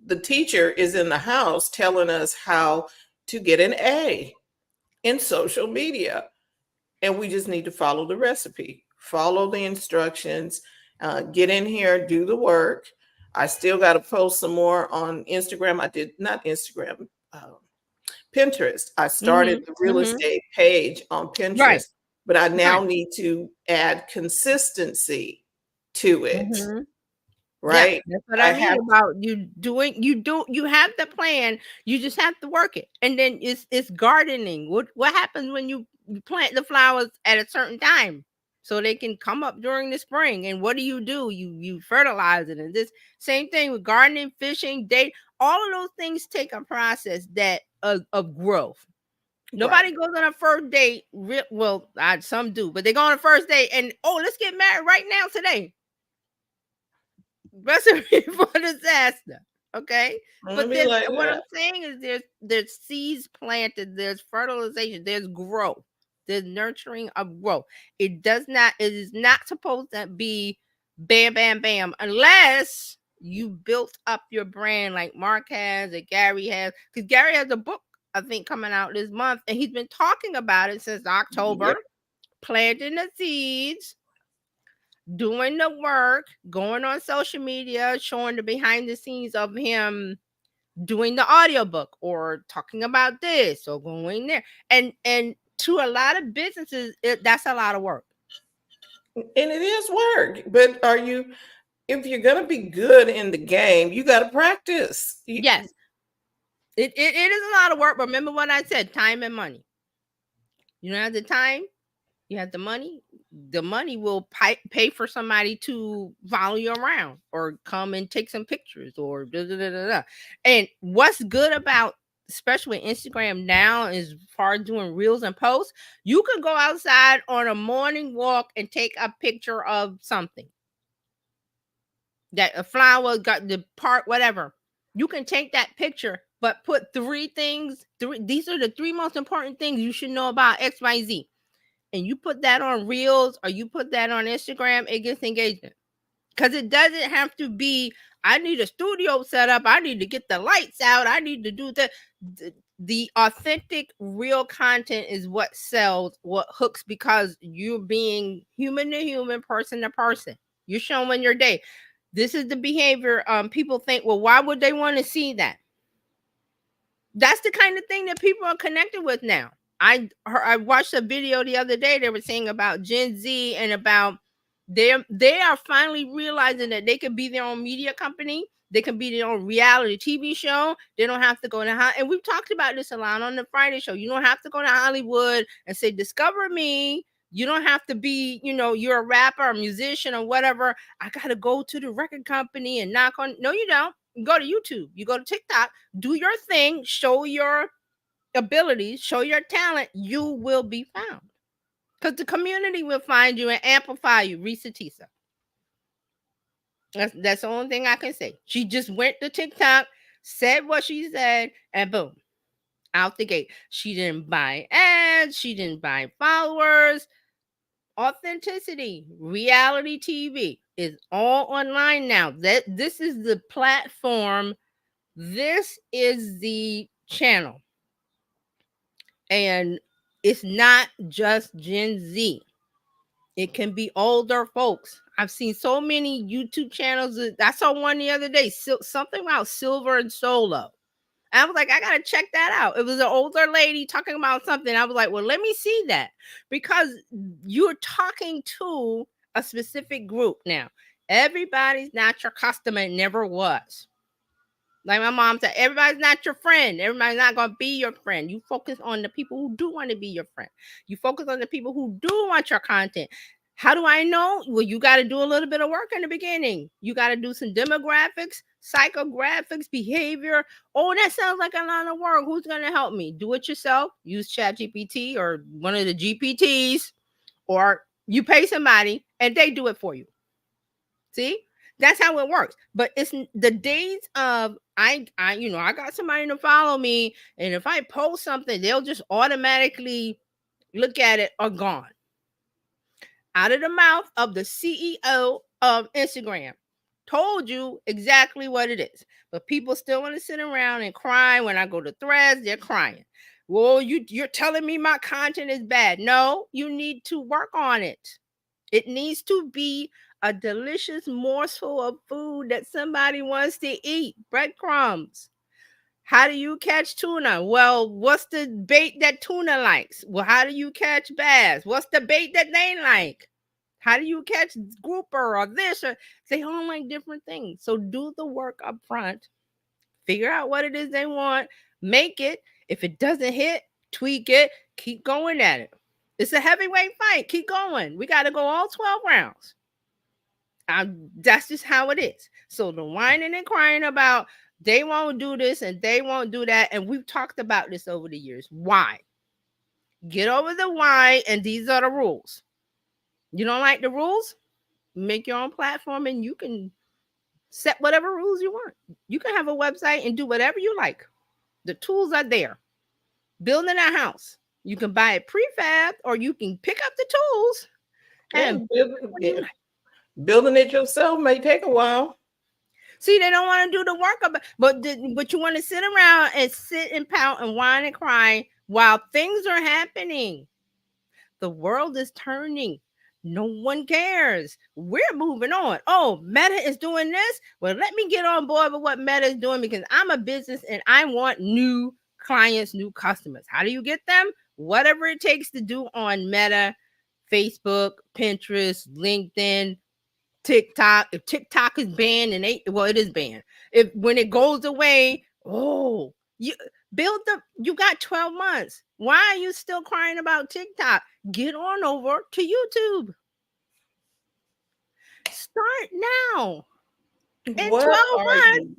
the teacher is in the house telling us how to get an A in social media, and we just need to follow the recipe, follow the instructions, get in here, do the work. I still got to post some more on Instagram. I did not Instagram, Pinterest. I started the real estate page on Pinterest, but I now need to add consistency to it. Right. Yeah, that's what I mean about you have the plan, you just have to work it. And then it's gardening. What happens when you plant the flowers at a certain time so they can come up during the spring? And what do? You fertilize it. And this same thing with gardening, fishing, date. All of those things take a process of growth. Nobody goes on a first date. Well, some do, but they go on a first date and let's get married right now today. Recipe for disaster. Okay. But Be then like what I'm that. saying is there's seeds planted, there's fertilization, there's growth, there's nurturing of growth. It is not supposed to be bam, bam, bam, unless you built up your brand like Mark has and Gary has. Because Gary has a book, I think, coming out this month, and he's been talking about it since October, Yep. planting the seeds, doing the work, going on social media, showing the behind the scenes of him doing the audiobook or talking about this or going there. And to a lot of businesses, that's a lot of work. And it is work. But if you're gonna be good in the game, you gotta practice. Yes. It is a lot of work. But remember what I said, time and money. You don't have the time, you have the money. The money will pay for somebody to follow you around or come and take some pictures or da, da, da, da, da. And what's good about especially Instagram now is far as doing reels and posts, you can go outside on a morning walk and take a picture of something. That a flower got the part, whatever. You can take that picture, but put three things. These are the three most important things you should know about XYZ. And you put that on Reels or you put that on Instagram, it gets engagement. Because it doesn't have to be, I need a studio set up, I need to get the lights out, I need to do that. The authentic, real content is what sells, what hooks, because you're being human to human, person to person. You're showing your day. This is the behavior. People think, well, why would they want to see that? That's the kind of thing that people are connected with now. I watched a video the other day. They were saying about Gen Z and about they are finally realizing that they can be their own media company. They can be their own reality TV show. They don't have to go to and we've talked about this a lot on the Friday show. You don't have to go to Hollywood and say, discover me. You don't have to be, you're a rapper or musician or whatever. I got to go to the record company and knock on. No, you don't. You go to YouTube. You go to TikTok. Do your thing. Show your abilities. Show your talent. You will be found. Because the community will find you and amplify you. Risa Tisa. That's the only thing I can say. She just went to TikTok, said what she said, and boom, out the gate. She didn't buy ads. She didn't buy followers. Authenticity, reality TV is all online now. This is the platform. This is the channel. And it's not just Gen Z. It can be older folks. I've seen so many YouTube channels. I saw one the other day, something about silver and solo. I was like, I gotta check that out. It was an older lady talking about something. I was like, well, let me see that, because you're talking to a specific group now. Everybody's not your customer. It never was. Like my mom said, everybody's not your friend. Everybody's not going to be your friend. You focus on the people who do want to be your friend. You focus on the people who do want your content. How do I know? Well, you got to do a little bit of work in the beginning. You got to do some demographics, psychographics, behavior. Oh, that sounds like a lot of work. Who's going to help me? Do it yourself. Use ChatGPT or one of the GPTs, or you pay somebody and they do it for you. See? That's how it works. But it's the days of I got somebody to follow me, and if I post something, they'll just automatically look at it are gone. Out of the mouth of the CEO of Instagram. Told you exactly what it is. But people still want to sit around and cry. When I go to Threads, they're crying. Well, you're telling me my content is bad. No, you need to work on it. It needs to be a delicious morsel of food that somebody wants to eat. Breadcrumbs. How do you catch tuna? Well, what's the bait that tuna likes? Well, how do you catch bass? What's the bait that they like? How do you catch grouper or this? Or they all like different things. So do the work up front. Figure out what it is they want. Make it. If it doesn't hit, tweak it. Keep going at it. It's a heavyweight fight. Keep going. We got to go all 12 rounds. That's just how it is. So the whining and crying about they won't do this and they won't do that. And we've talked about this over the years. Why? Get over the why, and these are the rules. You don't like the rules? Make your own platform and you can Set whatever rules you want. You can have a website and do whatever you like. The tools are there. Building a house, you can buy it prefab, or you can pick up the tools and building it yourself may take a while. See, they don't want to do the work, but you want to sit around and sit and pout and whine and cry while things are happening. The world is turning. No one cares. We're moving on. Oh, Meta is doing this. Well, let me get on board with what Meta is doing, because I'm a business and I want new clients, new customers. How do you get them? Whatever it takes to do on Meta, Facebook, Pinterest, LinkedIn, TikTok. If TikTok is banned, and it is banned. When it goes away, you got 12 months. Why are you still crying about TikTok? Get on over to YouTube. Start now. In 12 months,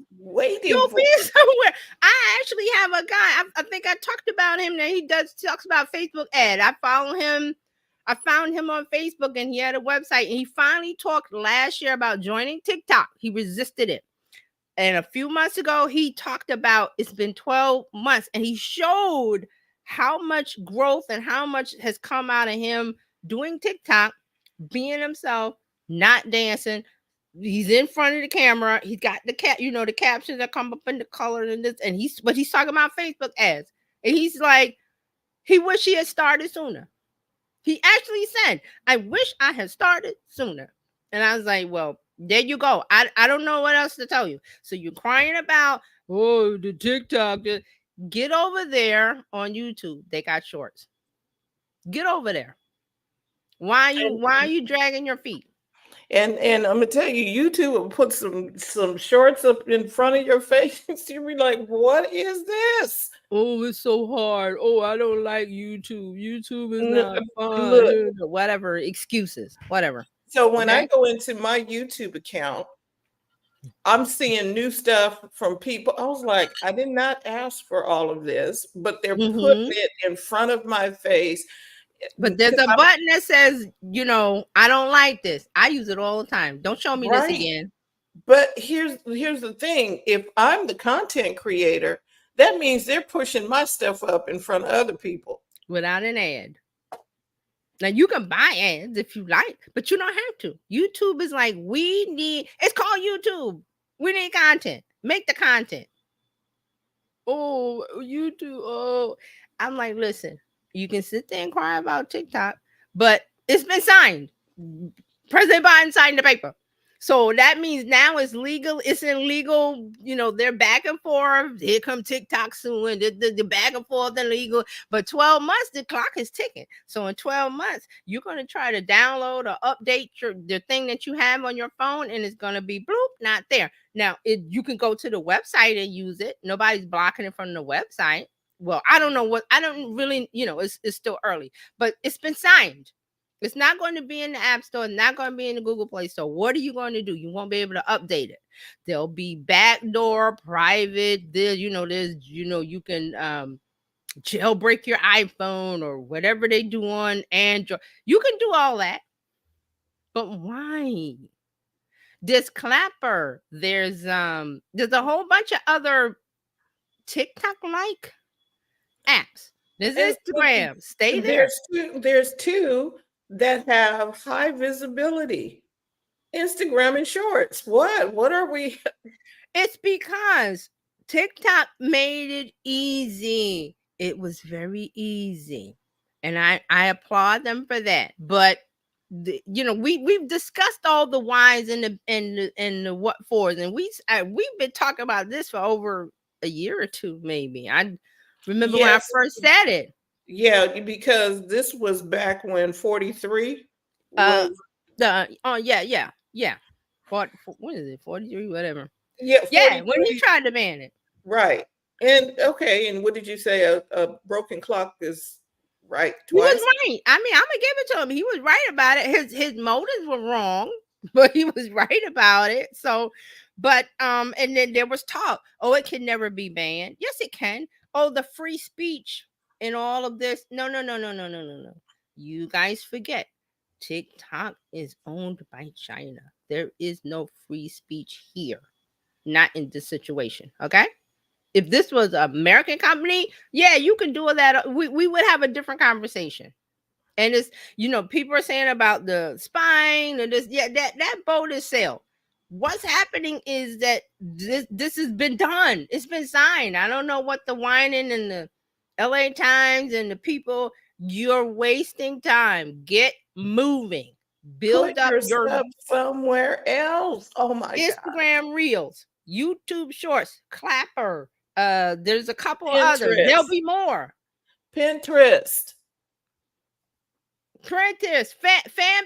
you'll be somewhere. I actually have a guy. I think I talked about him. That he talks about Facebook ad. I follow him. I found him on Facebook, and he had a website, and he finally talked last year about joining TikTok. He resisted it. And a few months ago, he talked about it's been 12 months, and he showed how much growth and how much has come out of him doing TikTok, being himself, not dancing. He's in front of the camera. He's got the the captions that come up in the color and this, and he's talking about Facebook ads. And he's like, he wish he had started sooner. He actually said, I wish I had started sooner. And I was like, well, there you go. I don't know what else to tell you. So you're crying about, the TikTok. Get over there on YouTube. They got shorts. Get over there. Why are you dragging your feet? And I'm gonna tell you, YouTube will put some shorts up in front of your face. You'll be like, what is this? Oh, it's so hard. Oh, I don't like YouTube. YouTube is not fun. Whatever, excuses, whatever. So when I go into my YouTube account, I'm seeing new stuff from people. I was like, I did not ask for all of this, but they're putting it in front of my face. But there's a button that says, I don't like this. I use it all the time. Don't show me this again. But here's the thing. If I'm the content creator, that means they're pushing my stuff up in front of other people. Without an ad. Now, you can buy ads if you like, but you don't have to. YouTube is like, it's called YouTube. We need content. Make the content. Oh, YouTube. Oh, I'm like, listen, you can sit there and cry about TikTok, but it's been signed. President Biden signed the paper. So that means now it's legal. It's illegal. They're back and forth. Here come TikTok soon. The back and forth and legal. But 12 months, the clock is ticking. So in 12 months, you're going to try to download or update the thing that you have on your phone, and it's going to be bloop, not there. Now, you can go to the website and use it. Nobody's blocking it from the website. Well, I don't really, it's still early, but it's been signed. It's not going to be in the App Store. It's not going to be in the Google Play Store. What are you going to do? You won't be able to update it. There'll be backdoor, private. You can jailbreak your iPhone or whatever they do on Android. You can do all that. But why? There's Clapper. There's a whole bunch of other TikTok-like apps. There's Instagram. Stay there. There's two that have high visibility. Instagram and Shorts. What are we? It's because TikTok made it easy. It was very easy, and I applaud them for that. But we've discussed all the whys and the what fors, and we've been talking about this for over a year or two, maybe. I remember when I first said it. Yeah, because this was back when 43 was. Yeah. What is it? 43, whatever. Yeah, when he tried to ban it. Right. And and what did you say? A broken clock is right twice? He was right. I mean, I'm gonna give it to him. He was right about it. His motives were wrong, but he was right about it. So, but and then there was talk. Oh, it can never be banned. Yes, it can. Oh, the free speech and all of this. No. You guys forget. TikTok is owned by China. There is no free speech here. Not in this situation. Okay. If this was an American company, yeah, you can do that. We would have a different conversation. And it's, people are saying about the spying and this, yeah, that boat is sailed. What's happening is that this has been done. It's been signed. I don't know what the whining and the LA Times and the people, you're wasting time. Get moving. Build up your stuff somewhere else. Oh my Instagram God. Reels, YouTube Shorts, Clapper. There's a couple others. There'll be more. Pinterest, fan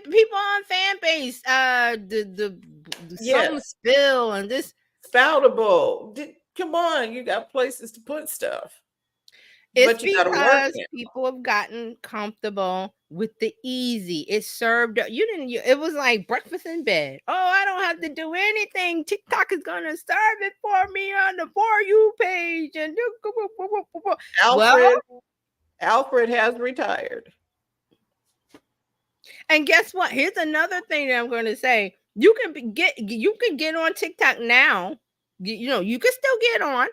people on fan base. The some spill and this Spoutable. Come on, you got places to put stuff. It's because people have gotten comfortable with the easy. It's served. It was like breakfast in bed. Oh, I don't have to do anything. TikTok is gonna serve it for me on the For You page. And Alfred has retired. And guess what? Here's another thing that I'm going to say. You can get on TikTok now. You can still get on.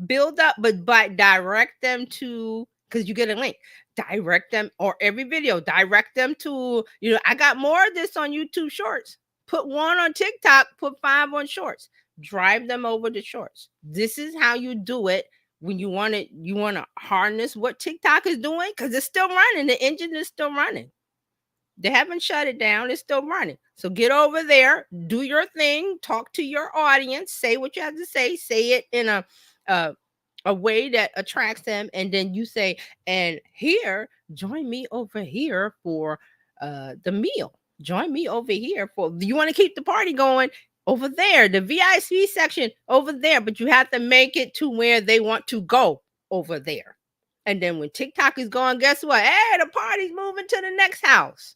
Build up, but direct them to, because you get a link. Direct them, or every video, direct them to, I got more of this on YouTube Shorts. Put 1 on TikTok, put 5 on Shorts. Drive them over to Shorts. This is how you do it when you want to harness what TikTok is doing, because it's still running. The engine is still running. They haven't shut it down. It's still running. So get over there, do your thing, talk to your audience, say what you have to say it in a way that attracts them, and then you say, and here, join me over here for the meal. Join me over here for, you want to keep the party going over there, the VIP section over there, but you have to make it to where they want to go over there. And then when TikTok is gone, guess what? Hey, the party's moving to the next house.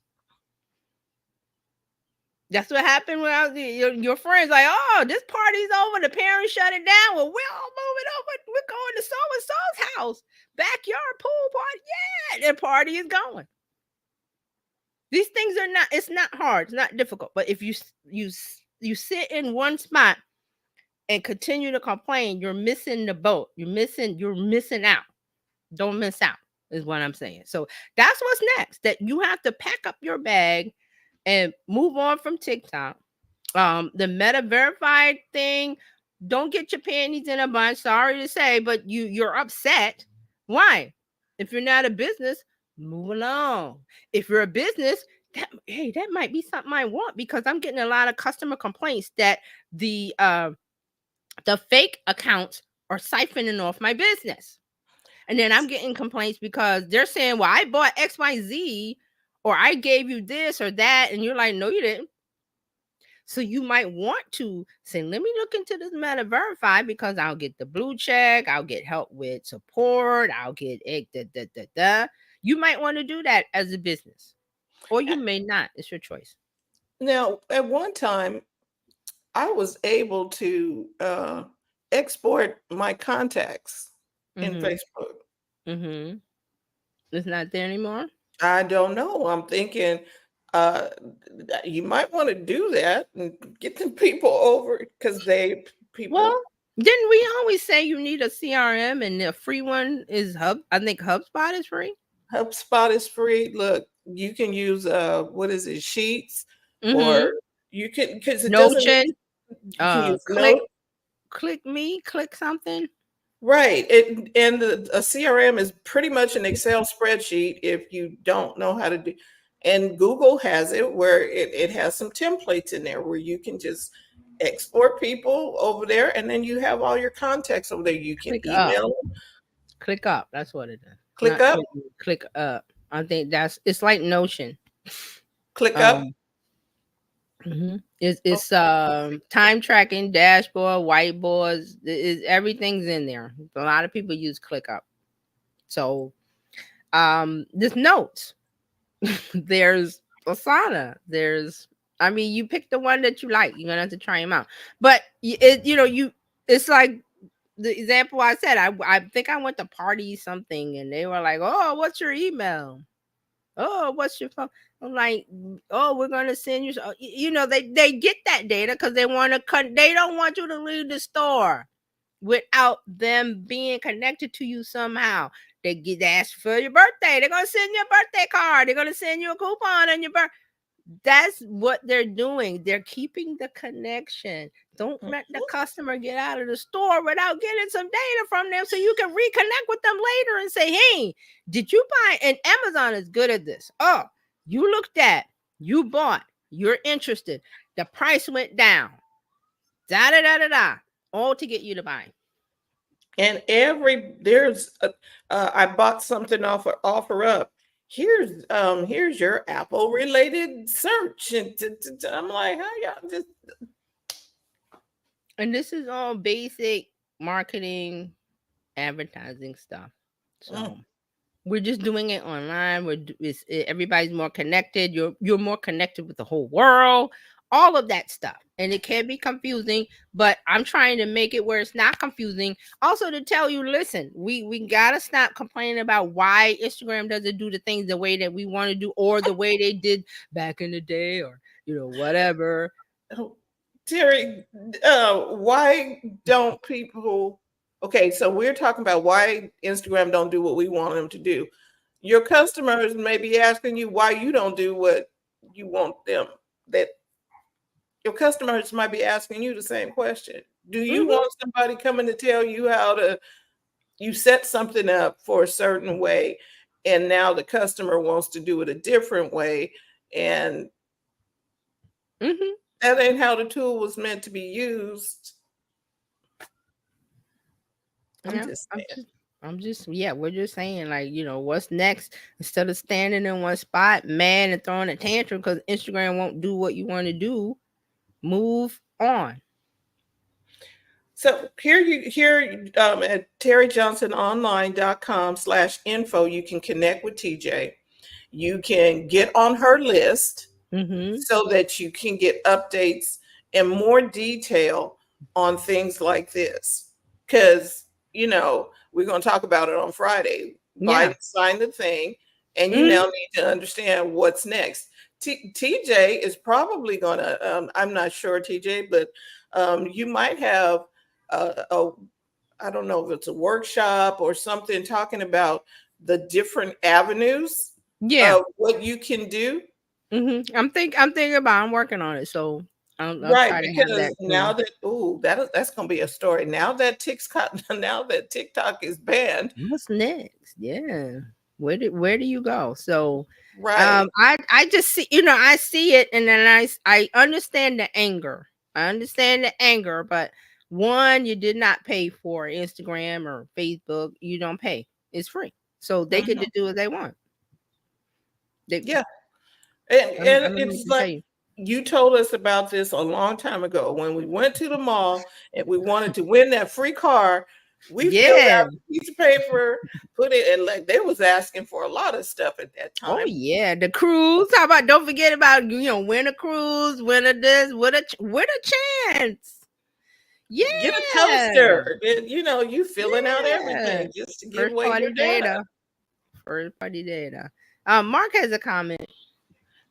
That's what happened when your friends like, oh, this party's over. The parents shut it down. Well, we're all moving over. We're going to so-and-so's house. Backyard pool party. Yeah, the party is going. These things are not, it's not hard. It's not difficult. But if you sit in one spot and continue to complain, you're missing the boat. You're missing out. Don't miss out is what I'm saying. So that's what's next, that you have to pack up your bag and move on from TikTok. The Meta verified thing, don't get your panties in a bunch. Sorry to say, but you're upset. Why? If you're not a business, move along. If you're a business, that might be something I want, because I'm getting a lot of customer complaints that the fake accounts are siphoning off my business. And then I'm getting complaints because they're saying, well, I bought XYZ, or I gave you this or that. And you're like, no, you didn't. So you might want to say, let me look into this Meta Verify, because I'll get the blue check. I'll get help with support. I'll get You might want to do that as a business, or you may not. It's your choice. Now, at one time, I was able to export my contacts in Facebook. Mm-hmm. It's not there anymore? I don't know. I'm thinking you might want to do that and get the people over, because Well, didn't we always say you need a CRM, and the free one is I think HubSpot is free. HubSpot is free. Look, you can use Sheets, or you can, because it Notion. doesn't click something. Right. And a CRM is pretty much an Excel spreadsheet if you don't know how to do. And Google has it where it has some templates in there where you can just export people over there, and then you have all your contacts over there. You can email them. Click up. That's what it is. Click up. Click up. I think it's like Notion. Click up. It's time tracking, dashboard, whiteboards. Everything's in there. A lot of people use ClickUp. So there's notes. There's Asana. You pick the one that you like. You're gonna have to try them out. But it's like the example I said. I think I went to party something, and they were like, "Oh, what's your email? Oh, what's your phone?" Like, oh, we're gonna send you. They get that data because they want to. They don't want you to leave the store without them being connected to you somehow. They ask for your birthday. They're gonna send you a birthday card. They're gonna send you a coupon on your birthday. That's what they're doing. They're keeping the connection. Don't let the customer get out of the store without getting some data from them so you can reconnect with them later and say, hey, did you buy? And Amazon is good at this. Oh, you looked at, you bought, you're interested. The price went down. All to get you to buy. And I bought something off of OfferUp. Here's your Apple related search, and I'm like, how y'all just? And this is all basic marketing, advertising stuff. So we're just doing it online. Everybody's more connected. You're more connected with the whole world. All of that stuff. And it can be confusing, but I'm trying to make it where it's not confusing. Also to tell you, listen, we gotta stop complaining about why Instagram doesn't do the things the way that we want to do, or the way they did back in the day, or whatever. Terry, why don't people? Okay, so we're talking about why Instagram don't do what we want them to do. Your customers may be asking you why you don't do what you want them. That your customers might be asking you the same question. Do you want somebody coming to tell you you set something up for a certain way, and now the customer wants to do it a different way, and that ain't how the tool was meant to be used. We're just saying, like, what's next? Instead of standing in one spot, mad and throwing a tantrum because Instagram won't do what you want to do, move on. So here at terryjohnsononline.com/info, you can connect with TJ. You can get on her list so that you can get updates and more detail on things like this. Because, we're going to talk about it on Friday. Biden signed the thing, and you now need to understand what's next. TJ is probably going to, I'm not sure, TJ, but you might have I don't know if it's a workshop or something talking about the different avenues of what you can do. I'm working on it. So I'll right, try to because have that now that's going to be a story. Now that TikTok is banned, what's next? Yeah, where do you go? So right, I just see, I see it, and then I understand the anger. But one, you did not pay for Instagram or Facebook. You don't pay; it's free, so they get to do what they want. And it's like you told us about this a long time ago when we went to the mall and we wanted to win that free car. We filled out a piece of paper, put it, and like they was asking for a lot of stuff at that time. Oh yeah, the cruise. How about, don't forget about win a cruise, win a this, win a chance. Yeah, get a toaster. You filling out everything just to give away your data. First party data. Mark has a comment.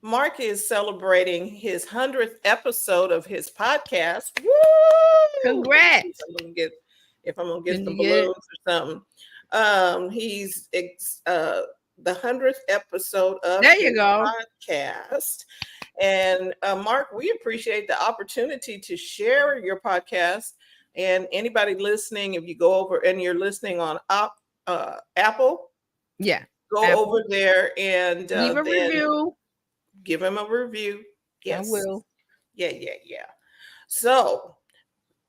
Mark is celebrating his 100th episode of his podcast. Woo! Congrats! If I'm gonna get some balloons or something. He's the 100th episode of his podcast. And Mark, we appreciate the opportunity to share your podcast. And anybody listening, if you go over and you're listening on Apple, go over there and leave a review. Give him a review. Yes, I will. Yeah. So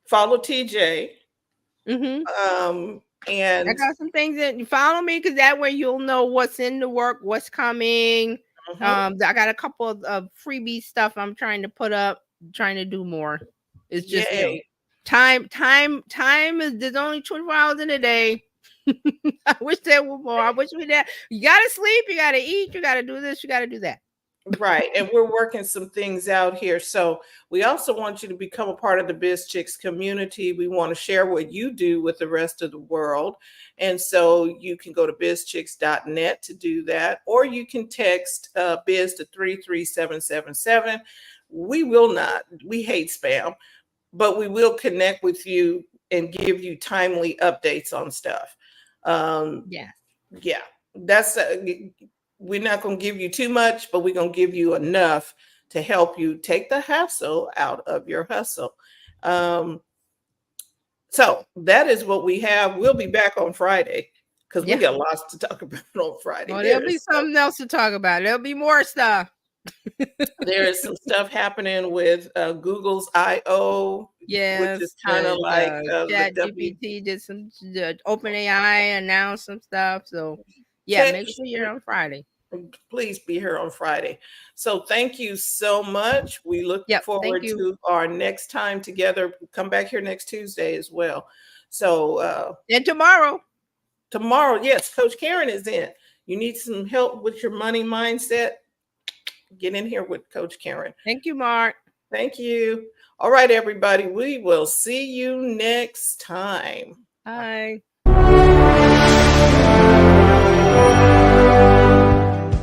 follow TJ. And I got some things that you follow me, because that way you'll know what's in the work, what's coming. I got a couple of freebie stuff I'm trying to put up, trying to do more. It's just time is, there's only 24 hours in a day. I wish there were more. I wish we did. You gotta sleep, you gotta eat, you gotta do this, you gotta do that. Right. And we're working some things out here. So we also want you to become a part of the Bizchicks community. We want to share what you do with the rest of the world. And so you can go to bizchicks.net to do that, or you can text biz to 33777. We hate spam, but we will connect with you and give you timely updates on stuff. Yeah, that's we're not going to give you too much, but we're going to give you enough to help you take the hassle out of your hustle. So that is what we have. We'll be back on Friday because we got lots to talk about on Friday. Well, there'll be something else to talk about. There'll be more stuff. There is some stuff happening with Google's I/O, which is kind of like ChatGPT did some. OpenAI announced some stuff. So yeah, make sure you're on Friday. Please be here on Friday. So thank you so much. We look forward to our next time together. Come back here next Tuesday as well. So and tomorrow, yes, Coach Karen is in. You need some help with your money mindset? Get in here with Coach Karen. Thank you, Mark. Thank you. All right, everybody. We will see you next time. Bye.